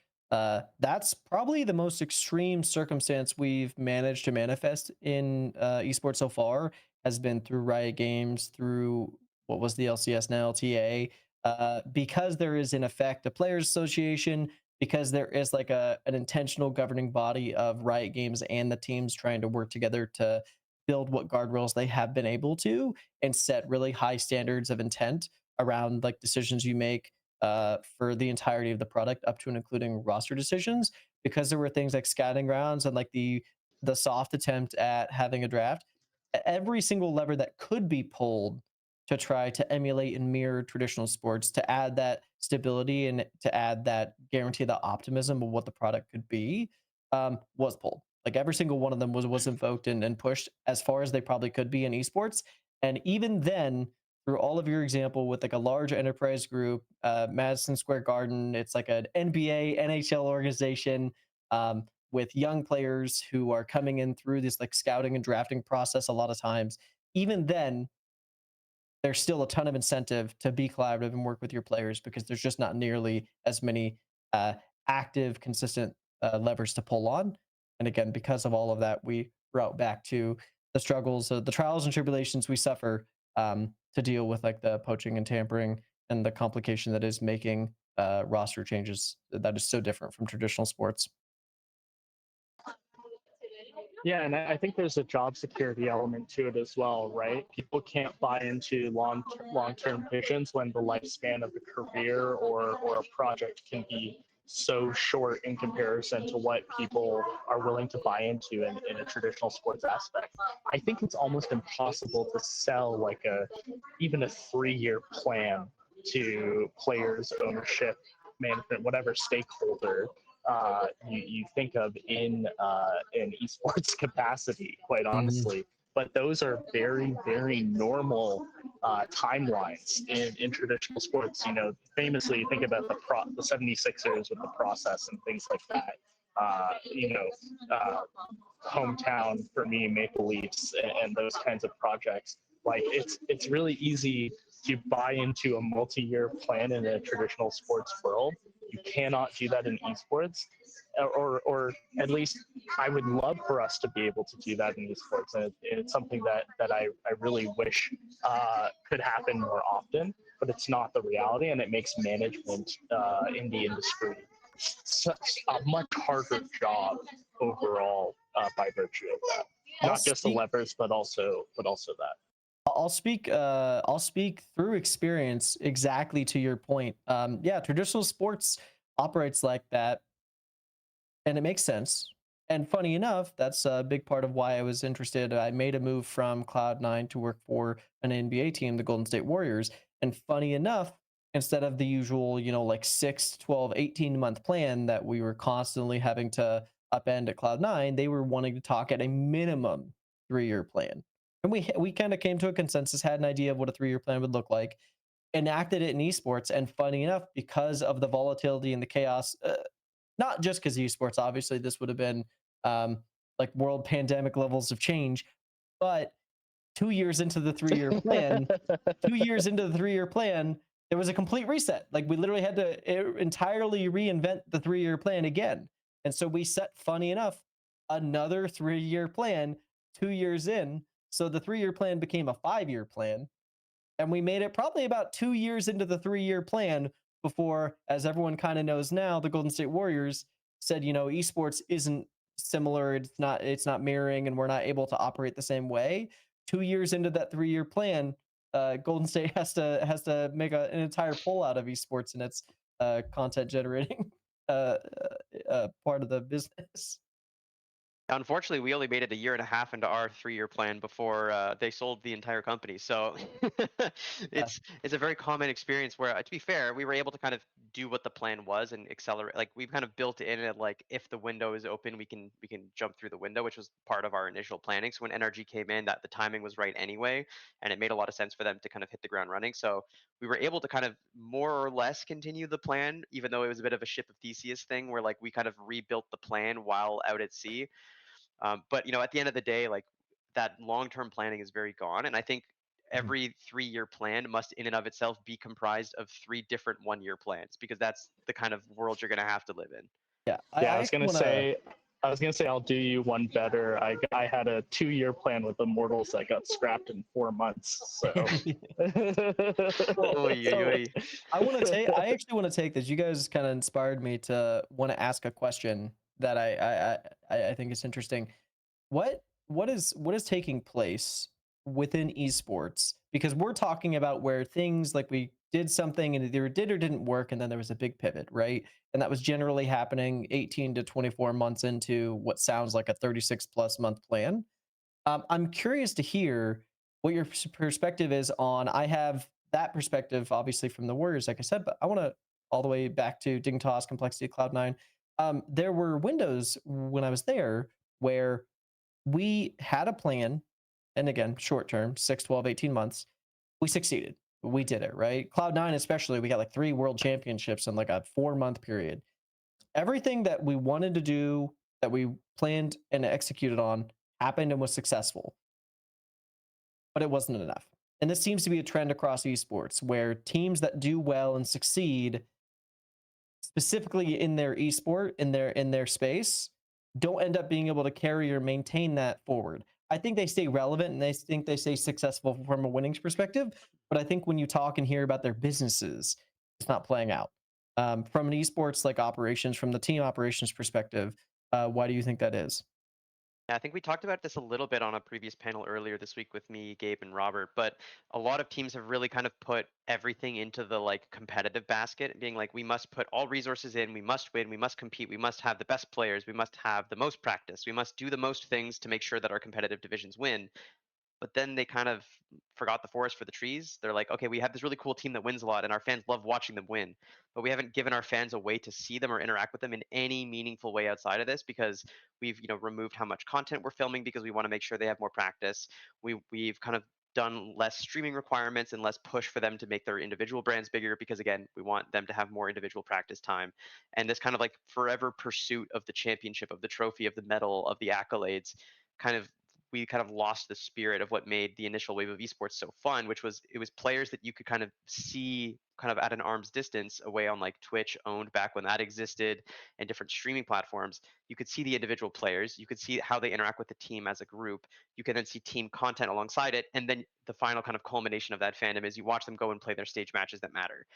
that's probably the most extreme circumstance we've managed to manifest in esports so far, has been through Riot Games, through what was the LCS, now LTA, because there is in effect a players association, because there is like an intentional governing body of Riot Games and the teams trying to work together to build what guardrails they have been able to and set really high standards of intent around like decisions you make for the entirety of the product, up to and including roster decisions, because there were things like scouting grounds and like the soft attempt at having a draft. Every single lever that could be pulled to try to emulate and mirror traditional sports, to add that stability and to add that guarantee, the optimism of what the product could be, was pulled. Like every single one of them was invoked and pushed as far as they probably could be in esports. And even then, through all of your example with like a large enterprise group, Madison Square Garden, it's like an NBA, NHL organization, with young players who are coming in through this like scouting and drafting process a lot of times. Even then, there's still a ton of incentive to be collaborative and work with your players, because there's just not nearly as many active, consistent levers to pull on. And again, because of all of that, we route back to the struggles, the trials and tribulations we suffer to deal with like the poaching and tampering and the complication that is making roster changes that is so different from traditional sports. Yeah, and I think there's a job security element to it as well, right? People can't buy into long-term visions when the lifespan of a career or a project can be so short in comparison to what people are willing to buy into in a traditional sports aspect. I think it's almost impossible to sell like even a 3-year plan to players, ownership, management, whatever stakeholder, you think of in an esports capacity, quite honestly. But those are very, very normal timelines in traditional sports. You know, famously, you think about the 76ers with the process and things like that. You know, hometown for me, Maple Leafs, and those kinds of projects. Like it's really easy to buy into a multi-year plan in a traditional sports world. You cannot do that in esports, or at least I would love for us to be able to do that in esports, and it's something that I really wish could happen more often. But it's not the reality, and it makes management in the industry such a much harder job overall by virtue of that. Not just the levers, but also that. I'll speak through experience exactly to your point. Yeah, traditional sports operates like that, and it makes sense. And funny enough, that's a big part of why I was interested. I made a move from Cloud9 to work for an NBA team, the Golden State Warriors. And funny enough, instead of the usual, like 6, 12, 18-month plan that we were constantly having to upend at Cloud9, they were wanting to talk at a minimum 3-year plan. And we kind of came to a consensus, had an idea of what a 3-year plan would look like, enacted it in esports. And funny enough, because of the volatility and the chaos, not just because esports, obviously this would have been like world pandemic levels of change, but 2 years into the 3-year plan, 2 years into the 3-year plan, there was a complete reset. Like we literally had to entirely reinvent the 3-year plan again. And so we set, funny enough, another 3-year plan 2 years in. So the 3-year plan became a 5-year plan. And we made it probably about 2 years into the 3-year plan before, as everyone kind of knows now, the Golden State Warriors said, esports isn't similar, it's not mirroring, and we're not able to operate the same way. 2 years into that 3-year plan, Golden State has to make an entire pull out of esports in its content generating part of the business. Unfortunately, we only made it a year and a half into our 3-year plan before they sold the entire company. So it's a very common experience where, to be fair, we were able to kind of do what the plan was and accelerate. Like we've kind of built in it, like if the window is open, we can jump through the window, which was part of our initial planning. So when NRG came in, that the timing was right anyway, and it made a lot of sense for them to kind of hit the ground running. So we were able to kind of more or less continue the plan, even though it was a bit of a ship of Theseus thing, where like we kind of rebuilt the plan while out at sea. But at the end of the day, like that long-term planning is very gone, and I think every 3-year plan must, in and of itself, be comprised of 3 different 1-year plans, because that's the kind of world you're going to have to live in. Yeah, I was gonna say, I'll do you one better. I had a 2-year plan with Immortals that got scrapped in 4 months. So, I actually want to take this. You guys kind of inspired me to want to ask a question that I think is interesting. What is taking place within esports? Because we're talking about where things like we did something and either did or didn't work, and then there was a big pivot, right? And that was generally happening 18 to 24 months into what sounds like a 36 plus month plan. I'm curious to hear what your perspective is on. I have that perspective, obviously, from the Warriors, like I said, but I want to all the way back to Dignitas, Complexity, Cloud9. There were windows when I was there where we had a plan, and again, short term, 6, 12, 18 months. We succeeded. We did it, right? Cloud9 especially, we got like 3 world championships in like a 4-month period. Everything that we wanted to do, that we planned and executed on, happened and was successful. But it wasn't enough. And this seems to be a trend across esports, where teams that do well and succeed, specifically in their esport, in their space, don't end up being able to carry or maintain that forward. I think they stay relevant and they stay successful from a winnings perspective. But I think when you talk and hear about their businesses, it's not playing out. From an esports like operations, from the team operations perspective, why do you think that is? Yeah, I think we talked about this a little bit on a previous panel earlier this week with me, Gabe, and Robert, but a lot of teams have really kind of put everything into the like competitive basket, being like, we must put all resources in, we must win, we must compete, we must have the best players, we must have the most practice, we must do the most things to make sure that our competitive divisions win. but then they kind of forgot the forest for the trees. They're like, okay, we have this really cool team that wins a lot, and our fans love watching them win, but we haven't given our fans a way to see them or interact with them in any meaningful way outside of this, because we've removed how much content we're filming because we want to make sure they have more practice. We've kind of done less streaming requirements and less push for them to make their individual brands bigger, because again, we want them to have more individual practice time. And this kind of like forever pursuit of the championship, of the trophy, of the medal, of the accolades, we kind of lost the spirit of what made the initial wave of esports so fun, which was it was players that you could kind of see kind of at an arm's distance away on like Twitch, owned back when that existed, and different streaming platforms. You could see the individual players, you could see how they interact with the team as a group, you can then see team content alongside it, and then the final kind of culmination of that fandom is you watch them go and play their stage matches that matter.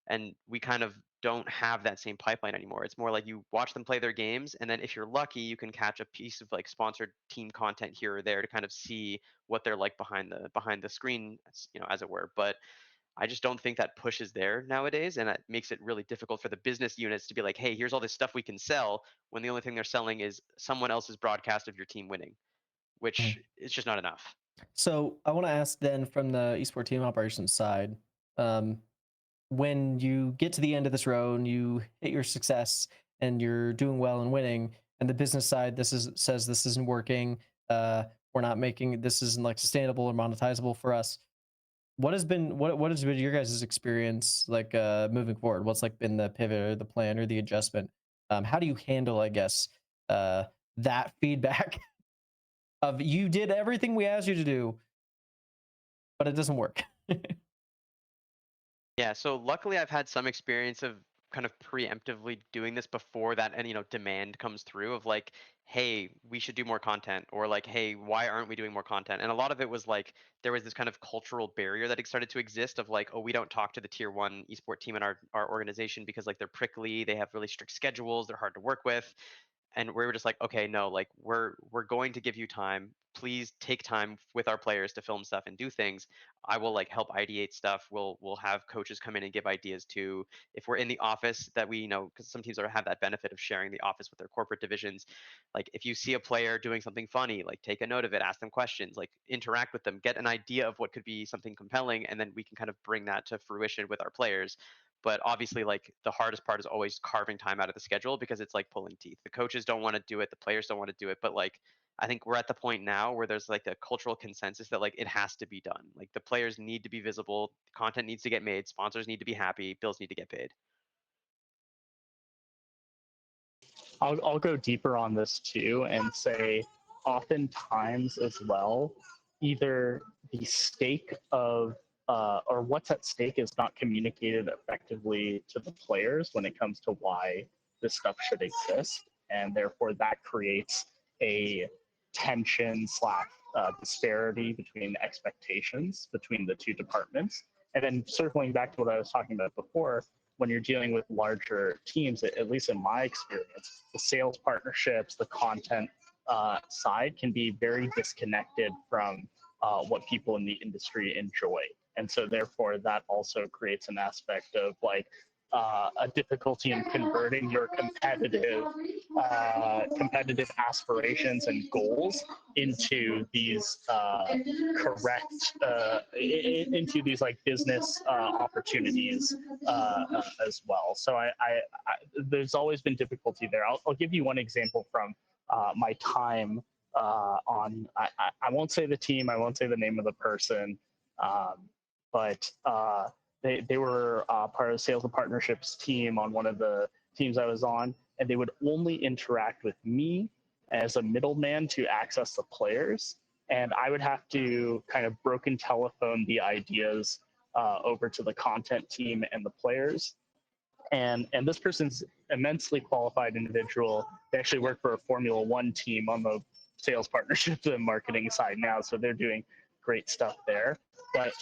And we kind of don't have that same pipeline anymore. It's more like you watch them play their games, and then if you're lucky, you can catch a piece of like sponsored team content here or there to kind of see what they're like behind the screen, as it were. But I just don't think that push is there nowadays, and it makes it really difficult for the business units to be like, hey, here's all this stuff we can sell, when the only thing they're selling is someone else's broadcast of your team winning, which is just not enough. So I want to ask then, from the esport team operations side, when you get to the end of this road and you hit your success and you're doing well and winning, and the business side says this isn't working, we're not making this isn't like sustainable or monetizable for us. What has been your guys' experience like moving forward? What's like been the pivot or the plan or the adjustment? How do you handle, I guess, that feedback of you did everything we asked you to do, but it doesn't work? Yeah, so luckily I've had some experience of kind of preemptively doing this before that any demand comes through of like, hey, we should do more content, or like, hey, why aren't we doing more content? And a lot of it was like there was this kind of cultural barrier that started to exist of like, oh, we don't talk to the tier 1 esport team in our organization because like they're prickly, they have really strict schedules, they're hard to work with. And we were just like, okay, no, like we're going to give you time. Please take time with our players to film stuff and do things. I will like help ideate stuff. We'll have coaches come in and give ideas too. If we're in the office, that we because some teams have that benefit of sharing the office with their corporate divisions. Like if you see a player doing something funny, like take a note of it, ask them questions, like interact with them, get an idea of what could be something compelling, and then we can kind of bring that to fruition with our players. But obviously, like the hardest part is always carving time out of the schedule, because it's like pulling teeth. The coaches don't want to do it, the players don't want to do it, but like I think we're at the point now where there's like a cultural consensus that like it has to be done. Like the players need to be visible, content needs to get made, sponsors need to be happy, bills need to get paid. I'll go deeper on this too and say, oftentimes as well, either the stake of or what's at stake is not communicated effectively to the players when it comes to why this stuff should exist, and therefore that creates a tension slash disparity between expectations between the two departments. And then circling back to what I was talking about before, when you're dealing with larger teams, at least in my experience, the sales partnerships, the content side can be very disconnected from what people in the industry enjoy. And so therefore that also creates an aspect of like a difficulty in converting your competitive aspirations and goals into these correct into these like business opportunities as well. So I there's always been difficulty there. I'll give you one example from my time on. I won't say the team. I won't say the name of the person, but they were part of the sales and partnerships team on one of the teams I was on, and they would only interact with me as a middleman to access the players, and I would have to kind of broken telephone the ideas over to the content team and the players. And this person's immensely qualified individual. They actually work for a Formula One team on the sales partnerships and marketing side now, so they're doing great stuff there. But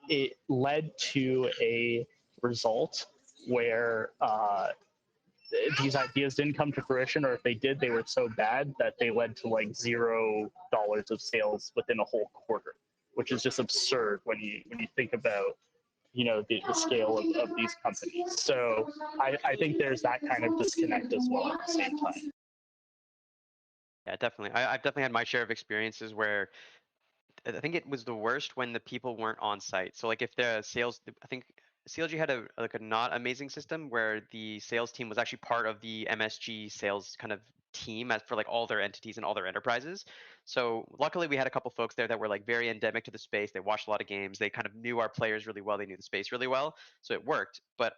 it led to a result where these ideas didn't come to fruition, or if they did, they were so bad that they led to like $0 of sales within a whole quarter, which is just absurd when you think about the scale of these companies. So I think there's that kind of disconnect as well at the same time. Yeah, definitely. I've definitely had my share of experiences where I think it was the worst when the people weren't on site. So like if the sales, I think CLG had a like a not amazing system where the sales team was actually part of the MSG sales kind of team as for like all their entities and all their enterprises. So luckily we had a couple folks there that were like very endemic to the space. They watched a lot of games. They kind of knew our players really well. They knew the space really well. So it worked. But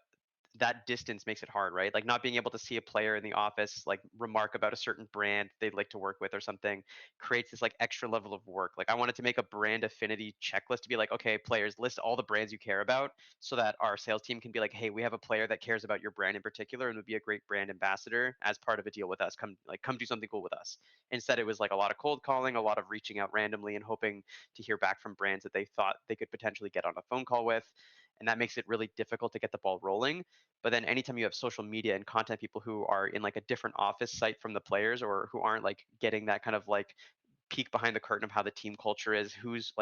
that distance makes it hard, right? Like not being able to see a player in the office like remark about a certain brand they'd like to work with or something creates this like extra level of work. Like I wanted to make a brand affinity checklist to be like, okay, players, list all the brands you care about so that our sales team can be like, hey, we have a player that cares about your brand in particular and would be a great brand ambassador as part of a deal with us. Come do something cool with us. Instead, it was like a lot of cold calling, a lot of reaching out randomly and hoping to hear back from brands that they thought they could potentially get on a phone call with. And that makes it really difficult to get the ball rolling. But then anytime you have social media and content people who are in like a different office site from the players or who aren't like getting that kind of like peek behind the curtain of how the team culture is, who's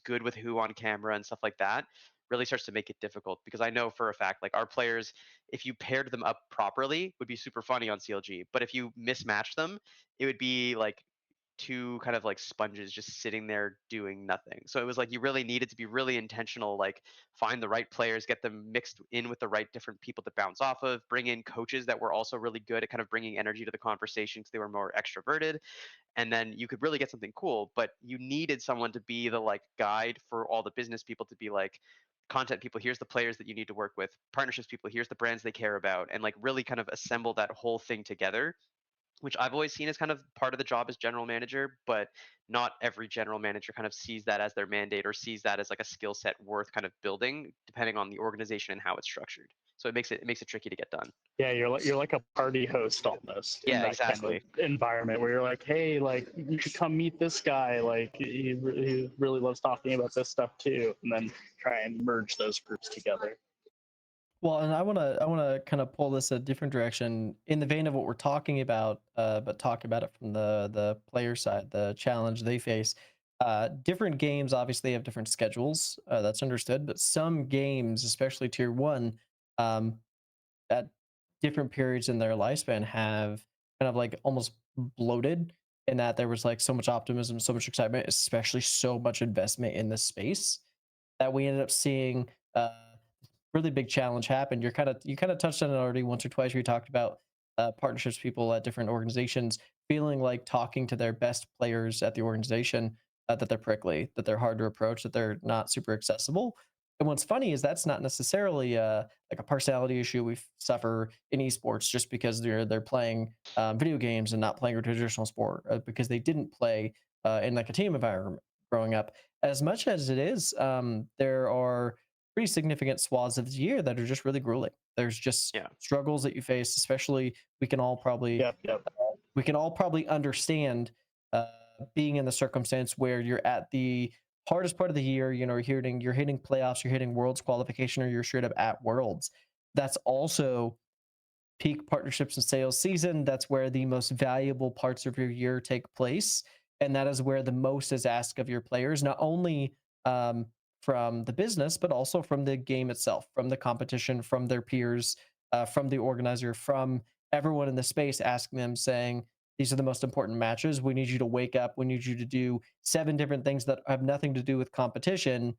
good with who on camera and stuff like that, really starts to make it difficult. Because I know for a fact, like our players, if you paired them up properly, would be super funny on CLG. But if you mismatch them, it would be like two kind of like sponges just sitting there doing nothing. So it was like you really needed to be really intentional, like find the right players, get them mixed in with the right different people to bounce off of, bring in coaches that were also really good at kind of bringing energy to the conversation because they were more extroverted, and then you could really get something cool. But you needed someone to be the like guide for all the business people to be like, content people, here's the players that you need to work with, partnerships people, here's the brands they care about, and like really kind of assemble that whole thing together, which I've always seen as kind of part of the job as general manager. But not every general manager kind of sees that as their mandate or sees that as like a skill set worth kind of building, depending on the organization and how it's structured. So it makes it tricky to get done. Yeah, you're like a party host almost in Yeah, that kind exactly. of environment where you're like, hey, like you should come meet this guy. Like he really loves talking about this stuff too, and then try and merge those groups together. Well, and I wanna kind of pull this a different direction in the vein of what we're talking about, but talk about it from the player side, the challenge they face. Different games obviously have different schedules. That's understood, but some games, especially tier one, um, at different periods in their lifespan, have kind of like almost bloated in that there was like so much optimism, so much excitement, especially so much investment in the space that we ended up seeing. Really big challenge happened. You kind of touched on it already once or twice. We talked about partnerships, people at different organizations feeling like talking to their best players at the organization, that they're prickly, that they're hard to approach, that they're not super accessible. And what's funny is that's not necessarily like a personality issue we suffer in esports just because they're playing video games and not playing a traditional sport, because they didn't play in like a team environment growing up. As much as it is, there are pretty significant swaths of the year that are just really grueling. There's just Yeah. struggles that you face, especially we can all probably Yep. understand being in the circumstance where you're at the hardest part of the year. You know, you're hitting playoffs, you're hitting worlds qualification, or you're straight up at worlds. That's also peak partnerships and sales season. That's where the most valuable parts of your year take place. And that is where the most is asked of your players, not only from the business, but also from the game itself, from the competition, from their peers, from the organizer, from everyone in the space asking them, saying, these are the most important matches. We need you to wake up. We need you to do 7 different things that have nothing to do with competition.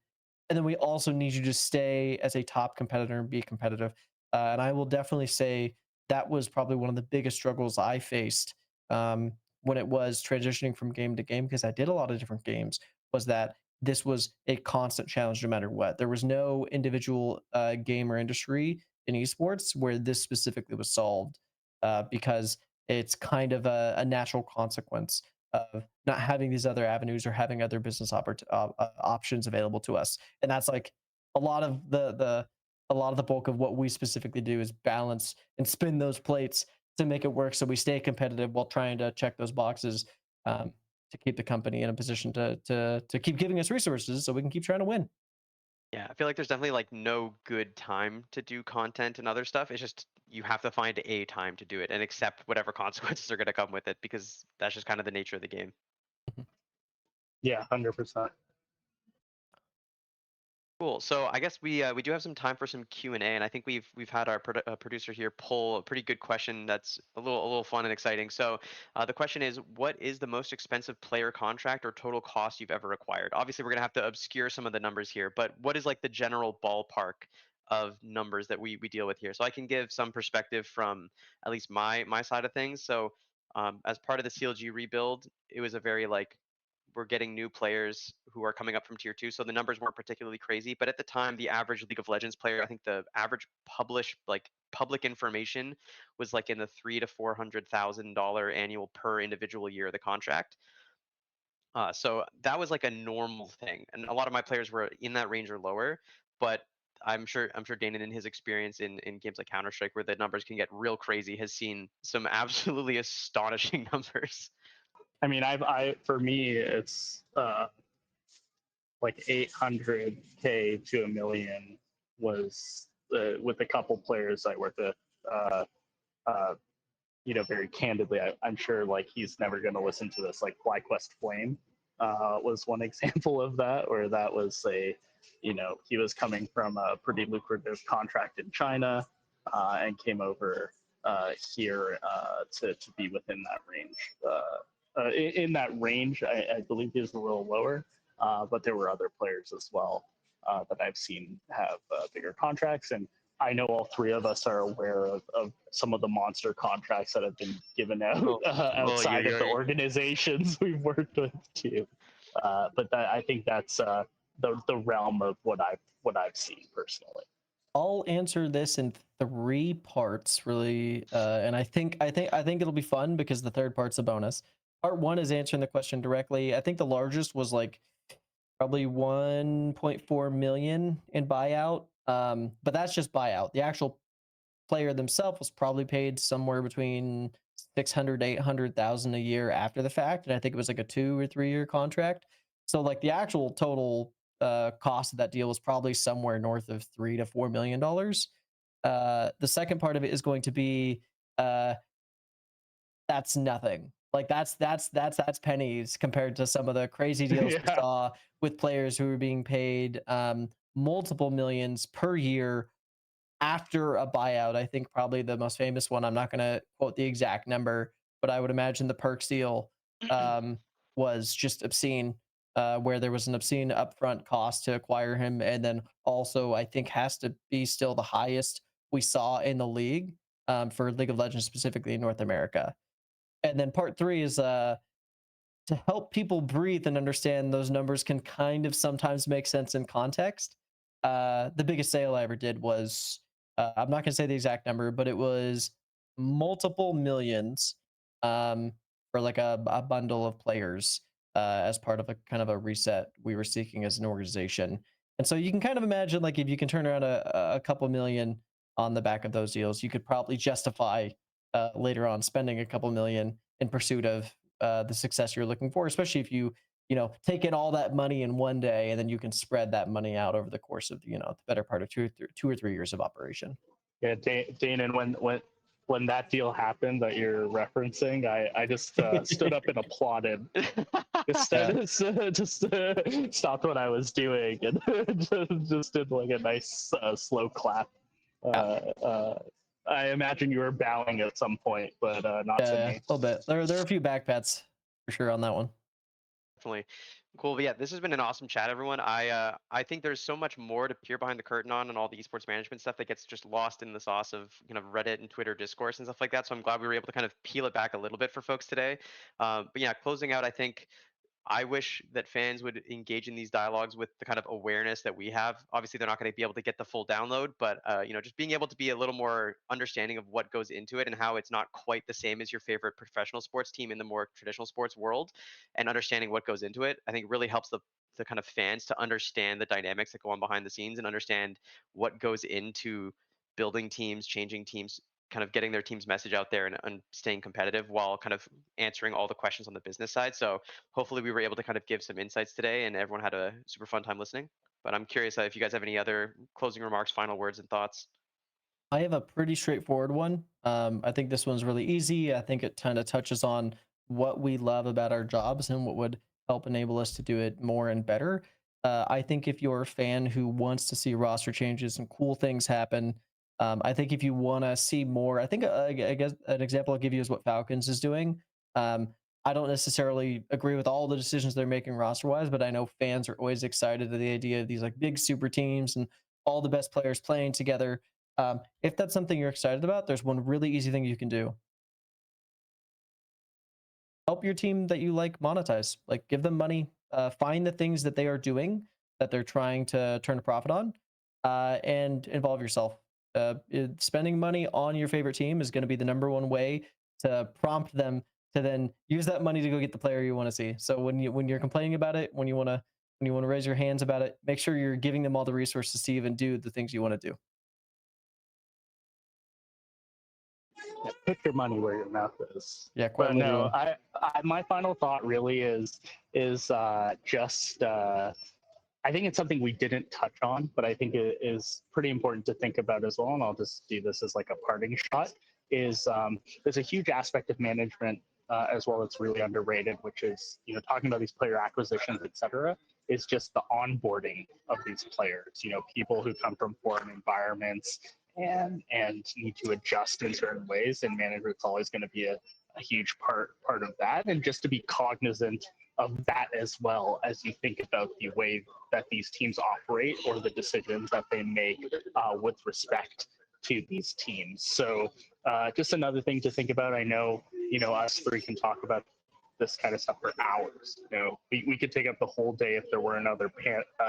And then we also need you to stay as a top competitor and be competitive. And I will definitely say that was probably one of the biggest struggles I faced when it was transitioning from game to game, because I did a lot of different games, was that this was a constant challenge no matter what. There was no individual game or industry in esports where this specifically was solved, because it's kind of a natural consequence of not having these other avenues or having other business options available to us. And that's like a lot of the bulk of what we specifically do is balance and spin those plates to make it work so we stay competitive while trying to check those boxes, to keep the company in a position to keep giving us resources so we can keep trying to win. Yeah, I feel like there's definitely like no good time to do content and other stuff. It's just you have to find a time to do it and accept whatever consequences are going to come with it because that's just kind of the nature of the game. Yeah, 100%. Cool. Cool. So I guess we do have some time for some Q&A, and I think we've had our producer here pull a pretty good question that's a little fun and exciting. So the question is, what is the most expensive player contract or total cost you've ever acquired? Obviously, we're gonna have to obscure some of the numbers here, but what is like the general ballpark of numbers that we deal with here? So I can give some perspective from at least my side of things. So as part of the CLG rebuild, it was a very like we're getting new players who are coming up from tier 2, so the numbers weren't particularly crazy, but at the time the average League of Legends player, I think the average published like public information was like in the $300,000 to $400,000 annual per individual year of the contract. So that was like a normal thing, and a lot of my players were in that range or lower. But I'm sure Danan, in his experience in games like Counter-Strike, where the numbers can get real crazy, has seen some absolutely astonishing numbers. I mean, for me, it's like 800K to $1 million was with a couple players I worked with. Uh, very candidly, I'm sure like he's never going to listen to this. Like FlyQuest Flame was one example of that, where that was he was coming from a pretty lucrative contract in China and came over here to be within that range. In that range, I believe he was a little lower, but there were other players as well that I've seen have bigger contracts. And I know all three of us are aware of some of the monster contracts that have been given out outside of the organizations we've worked with too. But I think that's the realm of what I've seen personally. I'll answer this in 3 parts, really, and I think it'll be fun because the third part's a bonus. Part 1 is answering the question directly. I think the largest was like probably 1.4 million in buyout, but that's just buyout. The actual player themselves was probably paid somewhere between 600 to 800,000 a year after the fact, and I think it was like a 2 or 3 year contract. So like the actual total cost of that deal was probably somewhere north of $3 to $4 million. The second part of it is going to be that's nothing. Like that's pennies compared to some of the crazy deals we saw with players who were being paid multiple millions per year after a buyout. I think probably the most famous one, I'm not going to quote the exact number, but I would imagine the Perks deal was just obscene, where there was an obscene upfront cost to acquire him. And then also, I think has to be still the highest we saw in the league for League of Legends, specifically in North America. And then part 3 is to help people breathe and understand those numbers can kind of sometimes make sense in context. The biggest sale I ever did was, I'm not going to say the exact number, but it was multiple millions for like a bundle of players as part of a kind of a reset we were seeking as an organization. And so you can kind of imagine, like, if you can turn around a couple million on the back of those deals, you could probably justify later on spending a couple million in pursuit of the success you're looking for, especially if you take in all that money in one day, and then you can spread that money out over the course of the better part of 2 or 3 years of operation. Yeah, Danan, when that deal happened that you're referencing, I just stood up and applauded. Just stopped what I was doing and just did like a nice slow clap. I imagine you were bowing at some point, but not to me. A little bit. There are a few back pats for sure on that one. Definitely. Cool. But yeah, this has been an awesome chat, everyone. I think there's so much more to peer behind the curtain on and all the esports management stuff that gets just lost in the sauce of kind of Reddit and Twitter discourse and stuff like that. So I'm glad we were able to kind of peel it back a little bit for folks today. But yeah, closing out, I think I wish that fans would engage in these dialogues with the kind of awareness that we have. Obviously, they're not going to be able to get the full download, but just being able to be a little more understanding of what goes into it and how it's not quite the same as your favorite professional sports team in the more traditional sports world, and understanding what goes into it, I think really helps the kind of fans to understand the dynamics that go on behind the scenes and understand what goes into building teams, changing teams, kind of getting their team's message out there and staying competitive while kind of answering all the questions on the business side. So hopefully we were able to kind of give some insights today and everyone had a super fun time listening. But I'm curious if you guys have any other closing remarks, final words and thoughts. I have a pretty straightforward one. I think this one's really easy. I think it kind of touches on what we love about our jobs and what would help enable us to do it more and better. I think if you're a fan who wants to see roster changes and cool things happen, I think if you want to see more, I think I guess an example I'll give you is what Falcons is doing. I don't necessarily agree with all the decisions they're making roster wise, but I know fans are always excited at the idea of these like big super teams and all the best players playing together. If that's something you're excited about, there's one really easy thing you can do. Help your team that you like monetize, like give them money, find the things that they are doing that they're trying to turn a profit on, and involve yourself. Spending money on your favorite team is going to be the #1 way to prompt them to then use that money to go get the player you want to see. So when you're complaining about it, when you want to raise your hands about it, make sure you're giving them all the resources to even do the things you want to do. Yeah, put your money where your mouth is. Yeah, quite But literally. no, I my final thought really is just I think it's something we didn't touch on, but I think it is pretty important to think about as well. And I'll just do this as like a parting shot. Is there's a huge aspect of management as well that's really underrated, which is talking about these player acquisitions, etc. Is just the onboarding of these players. People who come from foreign environments and need to adjust in certain ways, and management's always going to be a huge part of that. And just to be cognizant of that as well as you think about the way that these teams operate or the decisions that they make with respect to these teams. So just another thing to think about. I know, us three can talk about this kind of stuff for hours. We could take up the whole day if there were another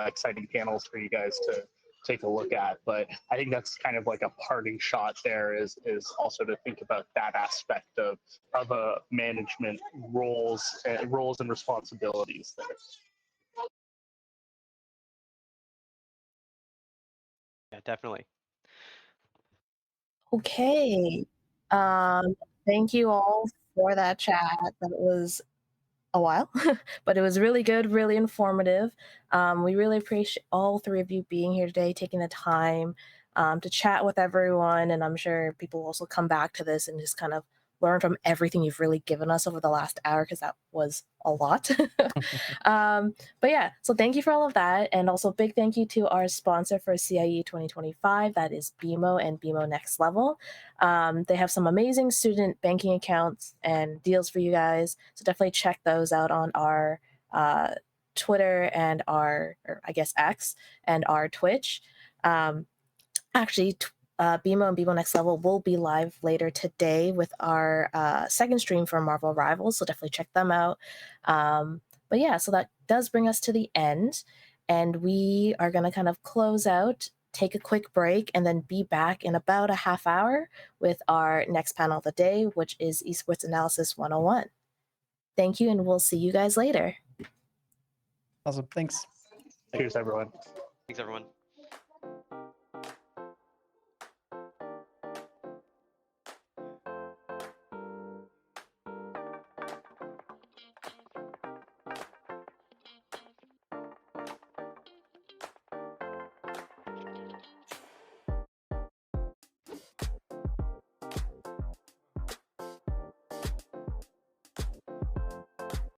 exciting panels for you guys to take a look at. But I think that's kind of like a parting shot there is also to think about that aspect of a management roles and responsibilities there. Yeah, definitely. Okay. Thank you all for that chat. That was a while, but it was really good, really informative. We really appreciate all three of you being here today, taking the time to chat with everyone. And I'm sure people will also come back to this and just kind of learn from everything you've really given us over the last hour, because that was a lot. But yeah, so thank you for all of that. And also big thank you to our sponsor for CIE 2025. That is BMO and BMO Next Level. They have some amazing student banking accounts and deals for you guys. So definitely check those out on our Twitter and or I guess X and our Twitch. Actually, BMO and BMO Next Level will be live later today with our second stream for Marvel Rivals, so definitely check them out. But yeah, so that does bring us to the end, and we are going to kind of close out, take a quick break, and then be back in about a half hour with our next panel of the day, which is Esports Analysis 101. Thank you, and we'll see you guys later. Awesome. Thanks. Cheers, everyone. Thanks, everyone.